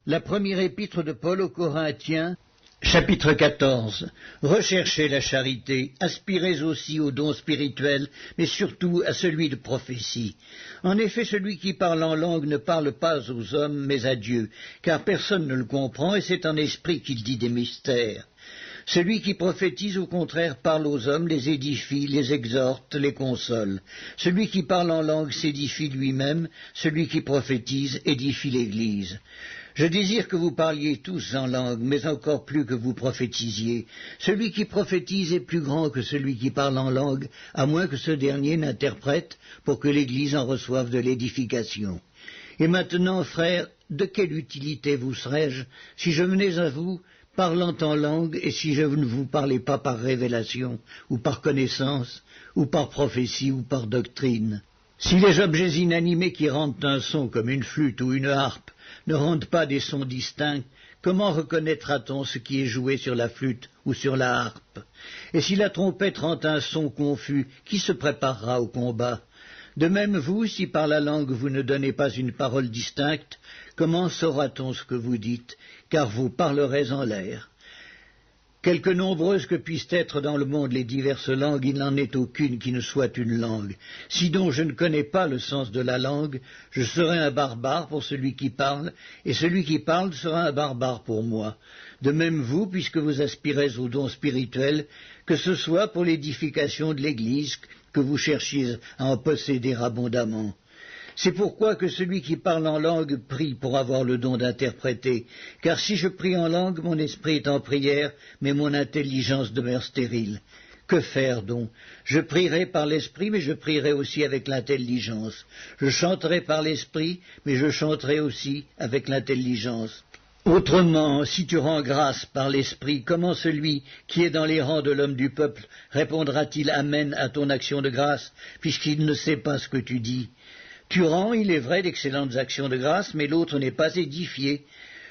La première épître de Paul aux Corinthiens, chapitre 14. Recherchez la charité, aspirez aussi au don spirituel, mais surtout à celui de prophétie. En effet, celui qui parle en langue ne parle pas aux hommes, mais à Dieu, car personne ne le comprend, et c'est en esprit qu'il dit des mystères. Celui qui prophétise, au contraire, parle aux hommes, les édifie, les exhorte, les console. Celui qui parle en langue s'édifie lui-même, celui qui prophétise édifie l'Église. Je désire que vous parliez tous en langue, mais encore plus que vous prophétisiez. Celui qui prophétise est plus grand que celui qui parle en langue, à moins que ce dernier n'interprète pour que l'Église en reçoive de l'édification. Et maintenant, frères, de quelle utilité vous serais-je si je venais à vous parlant en langue, et si je ne vous parlais pas par révélation, ou par connaissance, ou par prophétie, ou par doctrine? Si les objets inanimés qui rendent un son comme une flûte ou une harpe ne rendent pas des sons distincts, comment reconnaîtra-t-on ce qui est joué sur la flûte ou sur la harpe? Et si la trompette rend un son confus, qui se préparera au combat? De même vous, si par la langue vous ne donnez pas une parole distincte, comment saura-t-on ce que vous dites, car vous parlerez en l'air? Quelque nombreuses que puissent être dans le monde les diverses langues, il n'en est aucune qui ne soit une langue. Si donc je ne connais pas le sens de la langue, je serai un barbare pour celui qui parle, et celui qui parle sera un barbare pour moi. De même vous, puisque vous aspirez au don spirituel, que ce soit pour l'édification de l'Église, que vous cherchiez à en posséder abondamment. C'est pourquoi que celui qui parle en langue prie pour avoir le don d'interpréter, car si je prie en langue, mon esprit est en prière, mais mon intelligence demeure stérile. Que faire donc? Je prierai par l'esprit, mais je prierai aussi avec l'intelligence. Je chanterai par l'esprit, mais je chanterai aussi avec l'intelligence. Autrement, si tu rends grâce par l'esprit, comment celui qui est dans les rangs de l'homme du peuple répondra-t-il Amen à ton action de grâce, puisqu'il ne sait pas ce que tu dis? Tu rends, il est vrai, d'excellentes actions de grâce, mais l'autre n'est pas édifié.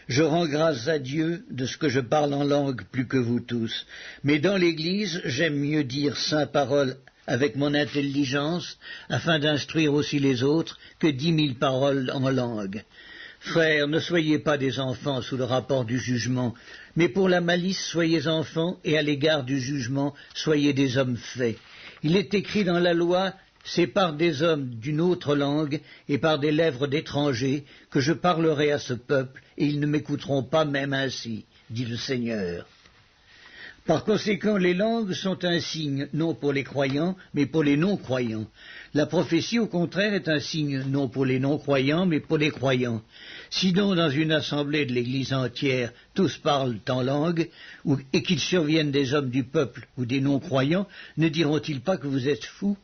Je rends grâce à Dieu de ce que je parle en langue plus que vous tous. Mais dans l'Église, j'aime mieux dire saint parole avec mon intelligence, afin d'instruire aussi les autres, que 10 000 paroles en langue. Frères, ne soyez pas des enfants sous le rapport du jugement, mais pour la malice soyez enfants, et à l'égard du jugement soyez des hommes faits. Il est écrit dans la loi, c'est par des hommes d'une autre langue et par des lèvres d'étrangers que je parlerai à ce peuple, et ils ne m'écouteront pas même ainsi, dit le Seigneur. Par conséquent, les langues sont un signe, non pour les croyants, mais pour les non-croyants. La prophétie, au contraire, est un signe, non pour les non-croyants, mais pour les croyants. Si donc, dans une assemblée de l'Église entière, tous parlent en langue, et qu'il survienne des hommes du peuple ou des non-croyants, ne diront-ils pas que vous êtes fous?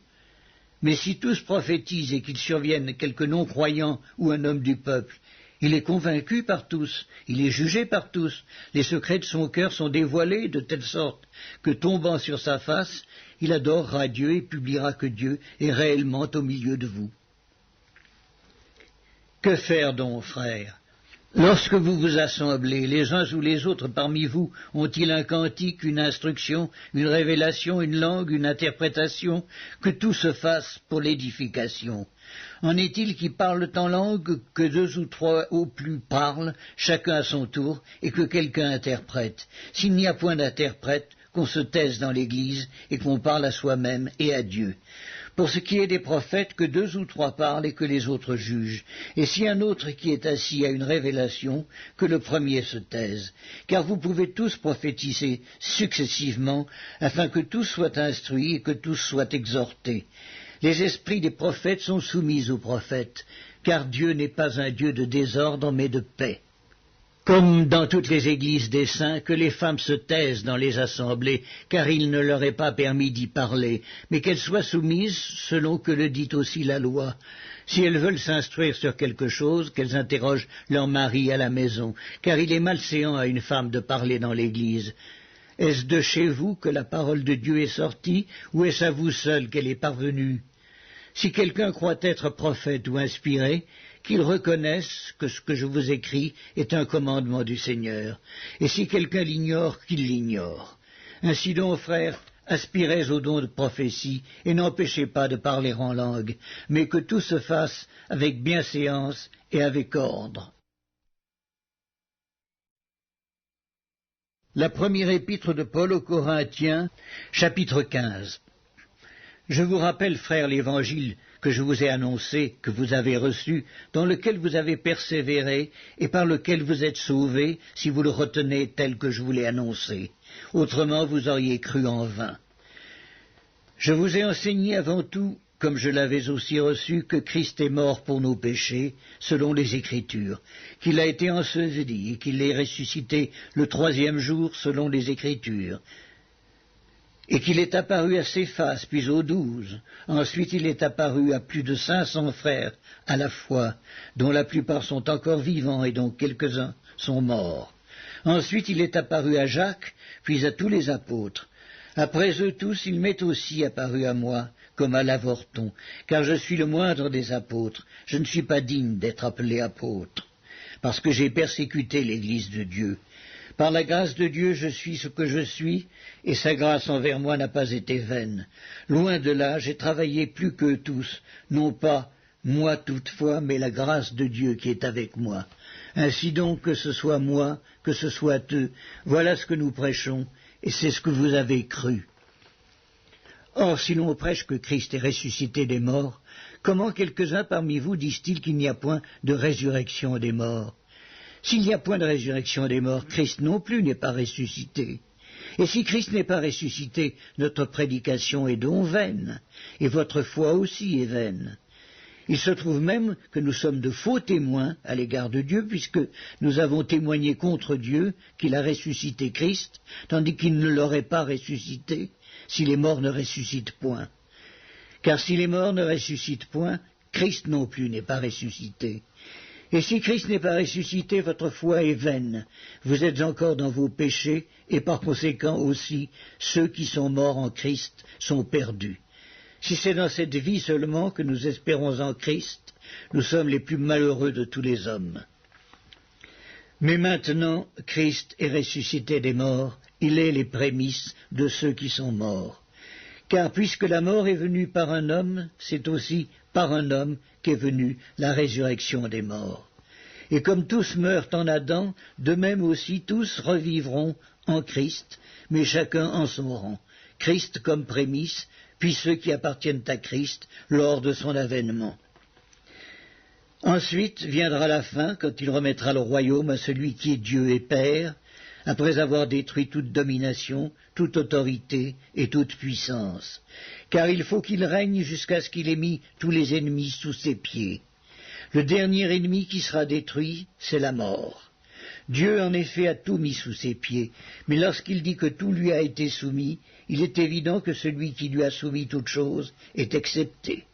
Mais si tous prophétisent et qu'il survienne quelque non-croyant ou un homme du peuple, il est convaincu par tous, il est jugé par tous, les secrets de son cœur sont dévoilés de telle sorte que, tombant sur sa face, il adorera Dieu et publiera que Dieu est réellement au milieu de vous. Que faire donc, frères? Lorsque vous vous assemblez, les uns ou les autres parmi vous ont-ils un cantique, une instruction, une révélation, une langue, une interprétation? Que tout se fasse pour l'édification. En est-il qui parlent en langue, que 2 ou 3 au plus parlent, chacun à son tour, et que quelqu'un interprète? S'il n'y a point d'interprète, qu'on se taise dans l'Église et qu'on parle à soi-même et à Dieu. Pour ce qui est des prophètes, que 2 ou 3 parlent et que les autres jugent. Et si un autre qui est assis a une révélation, que le premier se taise. Car vous pouvez tous prophétiser successivement, afin que tous soient instruits et que tous soient exhortés. Les esprits des prophètes sont soumis aux prophètes, car Dieu n'est pas un Dieu de désordre, mais de paix. Comme dans toutes les églises des saints, que les femmes se taisent dans les assemblées, car il ne leur est pas permis d'y parler, mais qu'elles soient soumises selon que le dit aussi la loi. Si elles veulent s'instruire sur quelque chose, qu'elles interrogent leur mari à la maison, car il est malséant à une femme de parler dans l'église. Est-ce de chez vous que la parole de Dieu est sortie, ou est-ce à vous seul qu'elle est parvenue? Si quelqu'un croit être prophète ou inspiré, qu'il reconnaisse que ce que je vous écris est un commandement du Seigneur, et si quelqu'un l'ignore, qu'il l'ignore. Ainsi donc, frères, aspirez au don de prophétie, et n'empêchez pas de parler en langue, mais que tout se fasse avec bienséance et avec ordre. La première épître de Paul aux Corinthiens, chapitre 15. Je vous rappelle, frères, l'évangile que je vous ai annoncé, que vous avez reçu, dans lequel vous avez persévéré, et par lequel vous êtes sauvés, si vous le retenez tel que je vous l'ai annoncé. Autrement, vous auriez cru en vain. Je vous ai enseigné avant tout, comme je l'avais aussi reçu, que Christ est mort pour nos péchés, selon les Écritures, qu'il a été enseveli, et qu'il est ressuscité le 3e jour, selon les Écritures, et qu'il est apparu à Céphas, puis aux 12. Ensuite il est apparu à plus de 500 frères à la fois, dont la plupart sont encore vivants et dont quelques-uns sont morts. Ensuite il est apparu à Jacques, puis à tous les apôtres. Après eux tous, il m'est aussi apparu à moi, comme à l'avorton, car je suis le moindre des apôtres. Je ne suis pas digne d'être appelé apôtre, parce que j'ai persécuté l'Église de Dieu. Par la grâce de Dieu, je suis ce que je suis, et sa grâce envers moi n'a pas été vaine. Loin de là, j'ai travaillé plus qu'eux tous, non pas moi toutefois, mais la grâce de Dieu qui est avec moi. Ainsi donc, que ce soit moi, que ce soit eux, voilà ce que nous prêchons, et c'est ce que vous avez cru. Or, si l'on prêche que Christ est ressuscité des morts, comment quelques-uns parmi vous disent-ils qu'il n'y a point de résurrection des morts? S'il n'y a point de résurrection des morts, Christ non plus n'est pas ressuscité. Et si Christ n'est pas ressuscité, notre prédication est donc vaine, et votre foi aussi est vaine. Il se trouve même que nous sommes de faux témoins à l'égard de Dieu, puisque nous avons témoigné contre Dieu qu'il a ressuscité Christ, tandis qu'il ne l'aurait pas ressuscité si les morts ne ressuscitent point. Car si les morts ne ressuscitent point, Christ non plus n'est pas ressuscité. Et si Christ n'est pas ressuscité, votre foi est vaine. Vous êtes encore dans vos péchés, et par conséquent aussi, ceux qui sont morts en Christ sont perdus. Si c'est dans cette vie seulement que nous espérons en Christ, nous sommes les plus malheureux de tous les hommes. Mais maintenant, Christ est ressuscité des morts, il est les prémices de ceux qui sont morts. Car puisque la mort est venue par un homme, c'est aussi par un homme qu'est venue la résurrection des morts. Et comme tous meurent en Adam, de même aussi tous revivront en Christ, mais chacun en son rang. Christ comme prémisse, puis ceux qui appartiennent à Christ lors de son avènement. Ensuite viendra la fin, quand il remettra le royaume à celui qui est Dieu et Père, après avoir détruit toute domination, toute autorité et toute puissance. Car il faut qu'il règne jusqu'à ce qu'il ait mis tous les ennemis sous ses pieds. Le dernier ennemi qui sera détruit, c'est la mort. Dieu, en effet, a tout mis sous ses pieds, mais lorsqu'il dit que tout lui a été soumis, il est évident que celui qui lui a soumis toutes choses est excepté.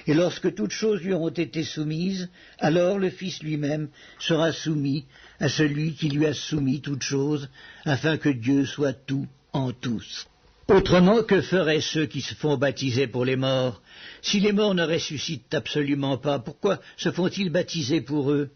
Et lorsque toutes choses lui auront été soumises, alors le Fils lui-même sera soumis à celui qui lui a soumis toutes choses, afin que Dieu soit tout en tous. Autrement, que feraient ceux qui se font baptiser pour les morts? Si les morts ne ressuscitent absolument pas, pourquoi se font-ils baptiser pour eux?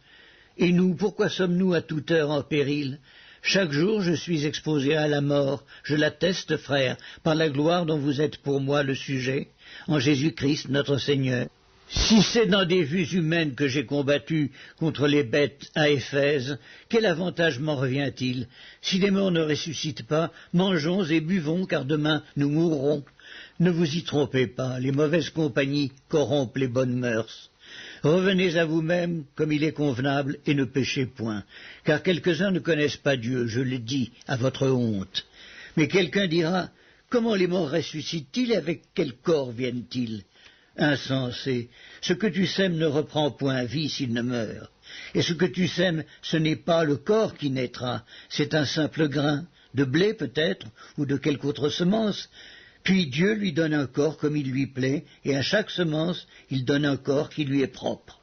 Et nous, pourquoi sommes-nous à toute heure en péril? Chaque jour je suis exposé à la mort, je l'atteste, frères, par la gloire dont vous êtes pour moi le sujet, en Jésus-Christ notre Seigneur. Si c'est dans des vues humaines que j'ai combattu contre les bêtes à Éphèse, quel avantage m'en revient-il? Si les morts ne ressuscitent pas, mangeons et buvons, car demain nous mourrons. Ne vous y trompez pas, les mauvaises compagnies corrompent les bonnes mœurs. Revenez à vous-même comme il est convenable et ne péchez point, car quelques-uns ne connaissent pas Dieu, je le dis à votre honte. Mais quelqu'un dira, comment les morts ressuscitent-ils et avec quel corps viennent-ils? Insensé, ce que tu sèmes ne reprend point vie s'il ne meurt. Et ce que tu sèmes, ce n'est pas le corps qui naîtra, c'est un simple grain, de blé peut-être, ou de quelque autre semence. Puis Dieu lui donne un corps comme il lui plaît, et à chaque semence, il donne un corps qui lui est propre.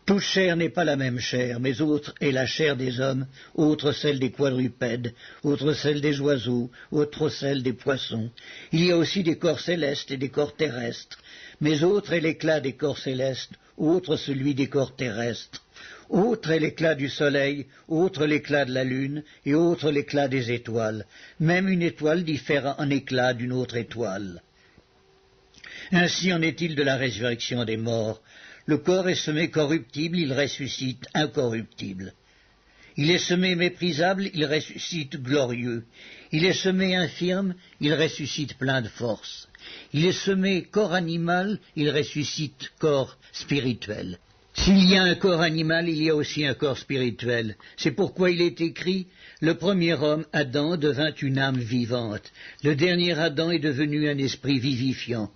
Toute chair n'est pas la même chair, mais autre est la chair des hommes, autre celle des quadrupèdes, autre celle des oiseaux, autre celle des poissons. Il y a aussi des corps célestes et des corps terrestres, mais autre est l'éclat des corps célestes, autre celui des corps terrestres. Autre est l'éclat du soleil, autre l'éclat de la lune, et autre l'éclat des étoiles. Même une étoile diffère en éclat d'une autre étoile. Ainsi en est-il de la résurrection des morts. Le corps est semé corruptible, il ressuscite incorruptible. Il est semé méprisable, il ressuscite glorieux. Il est semé infirme, il ressuscite plein de force. Il est semé corps animal, il ressuscite corps spirituel. S'il y a un corps animal, il y a aussi un corps spirituel. C'est pourquoi il est écrit, le premier homme, Adam, devint une âme vivante. Le dernier Adam est devenu un esprit vivifiant.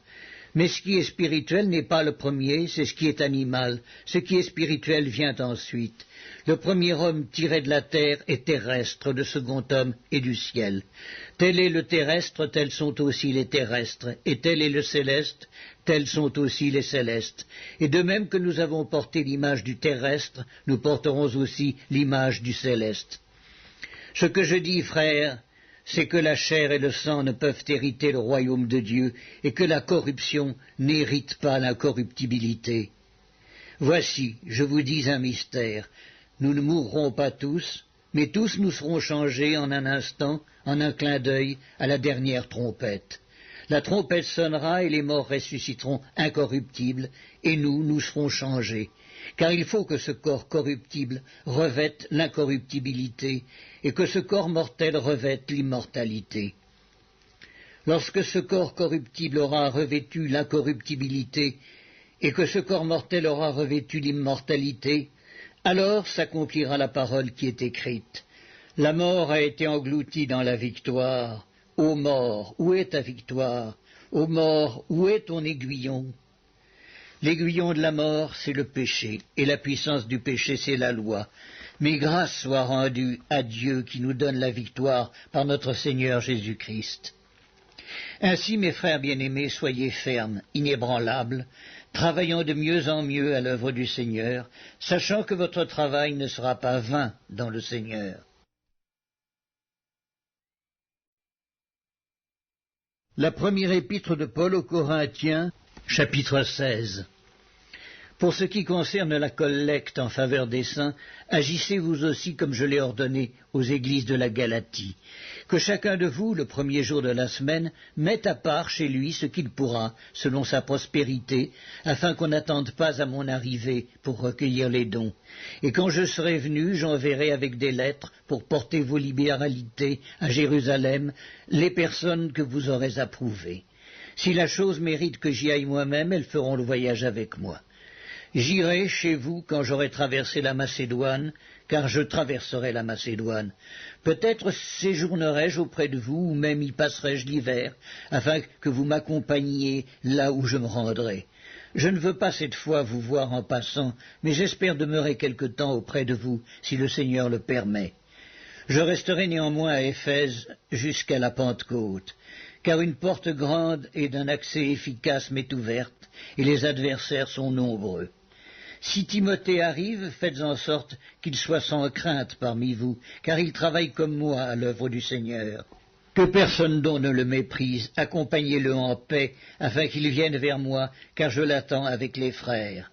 Mais ce qui est spirituel n'est pas le premier, c'est ce qui est animal. Ce qui est spirituel vient ensuite. Le premier homme tiré de la terre est terrestre, le second homme est du ciel. Tel est le terrestre, tels sont aussi les terrestres, et tel est le céleste, tels sont aussi les célestes. Et de même que nous avons porté l'image du terrestre, nous porterons aussi l'image du céleste. Ce que je dis, frères, c'est que la chair et le sang ne peuvent hériter le royaume de Dieu, et que la corruption n'hérite pas l'incorruptibilité. Voici, je vous dis un mystère, nous ne mourrons pas tous, mais tous nous serons changés en un instant, en un clin d'œil, à la dernière trompette. La trompette sonnera et les morts ressusciteront incorruptibles, et nous serons changés. Car il faut que ce corps corruptible revête l'incorruptibilité, et que ce corps mortel revête l'immortalité. Lorsque ce corps corruptible aura revêtu l'incorruptibilité, et que ce corps mortel aura revêtu l'immortalité, alors s'accomplira la parole qui est écrite. La mort a été engloutie dans la victoire. Ô mort, où est ta victoire? Ô mort, où est ton aiguillon? L'aiguillon de la mort, c'est le péché, et la puissance du péché, c'est la loi. Mais grâce soit rendue à Dieu qui nous donne la victoire par notre Seigneur Jésus-Christ. Ainsi, mes frères bien-aimés, soyez fermes, inébranlables, travaillant de mieux en mieux à l'œuvre du Seigneur, sachant que votre travail ne sera pas vain dans le Seigneur. La première épître de Paul aux Corinthiens, chapitre 16. Pour ce qui concerne la collecte en faveur des saints, agissez vous aussi comme je l'ai ordonné aux églises de la Galatie. Que chacun de vous, le premier jour de la semaine, mette à part chez lui ce qu'il pourra, selon sa prospérité, afin qu'on n'attende pas à mon arrivée pour recueillir les dons. Et quand je serai venu, j'enverrai avec des lettres pour porter vos libéralités à Jérusalem les personnes que vous aurez approuvées. Si la chose mérite que j'y aille moi-même, elles feront le voyage avec moi. J'irai chez vous quand j'aurai traversé la Macédoine, car je traverserai la Macédoine. Peut-être séjournerai-je auprès de vous, ou même y passerai-je l'hiver, afin que vous m'accompagniez là où je me rendrai. Je ne veux pas cette fois vous voir en passant, mais j'espère demeurer quelque temps auprès de vous, si le Seigneur le permet. Je resterai néanmoins à Éphèse jusqu'à la Pentecôte, car une porte grande et d'un accès efficace m'est ouverte, et les adversaires sont nombreux. Si Timothée arrive, faites en sorte qu'il soit sans crainte parmi vous, car il travaille comme moi à l'œuvre du Seigneur. Que personne donc ne le méprise, accompagnez-le en paix, afin qu'il vienne vers moi, car je l'attends avec les frères.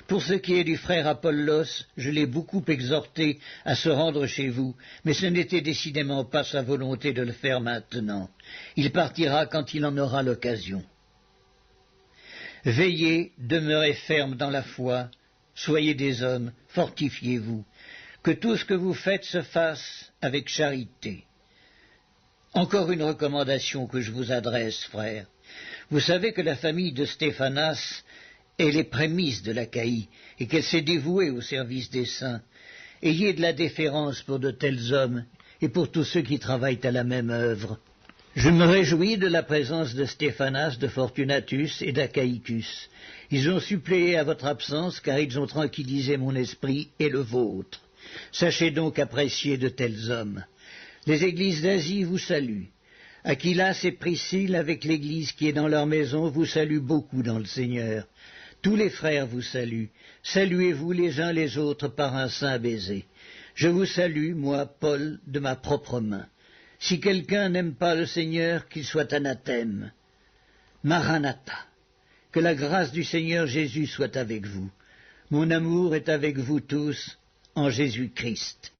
Pour ce qui est du frère Apollos, je l'ai beaucoup exhorté à se rendre chez vous, mais ce n'était décidément pas sa volonté de le faire maintenant. Il partira quand il en aura l'occasion. Veillez, demeurez fermes dans la foi, soyez des hommes, fortifiez-vous, que tout ce que vous faites se fasse avec charité. Encore une recommandation que je vous adresse, frères. Vous savez que la famille de Stéphanas est les prémices de l'Achaïe, et qu'elle s'est dévouée au service des saints. Ayez de la déférence pour de tels hommes, et pour tous ceux qui travaillent à la même œuvre. Je me réjouis de la présence de Stéphanas, de Fortunatus et d'Achaïcus. Ils ont suppléé à votre absence, car ils ont tranquillisé mon esprit et le vôtre. Sachez donc apprécier de tels hommes. Les églises d'Asie vous saluent. Aquilas et Priscille, avec l'église qui est dans leur maison, vous saluent beaucoup dans le Seigneur. Tous les frères vous saluent. Saluez-vous les uns les autres par un saint baiser. Je vous salue, moi, Paul, de ma propre main. Si quelqu'un n'aime pas le Seigneur, qu'il soit anathème. Maranatha. Que la grâce du Seigneur Jésus soit avec vous. Mon amour est avec vous tous, en Jésus-Christ.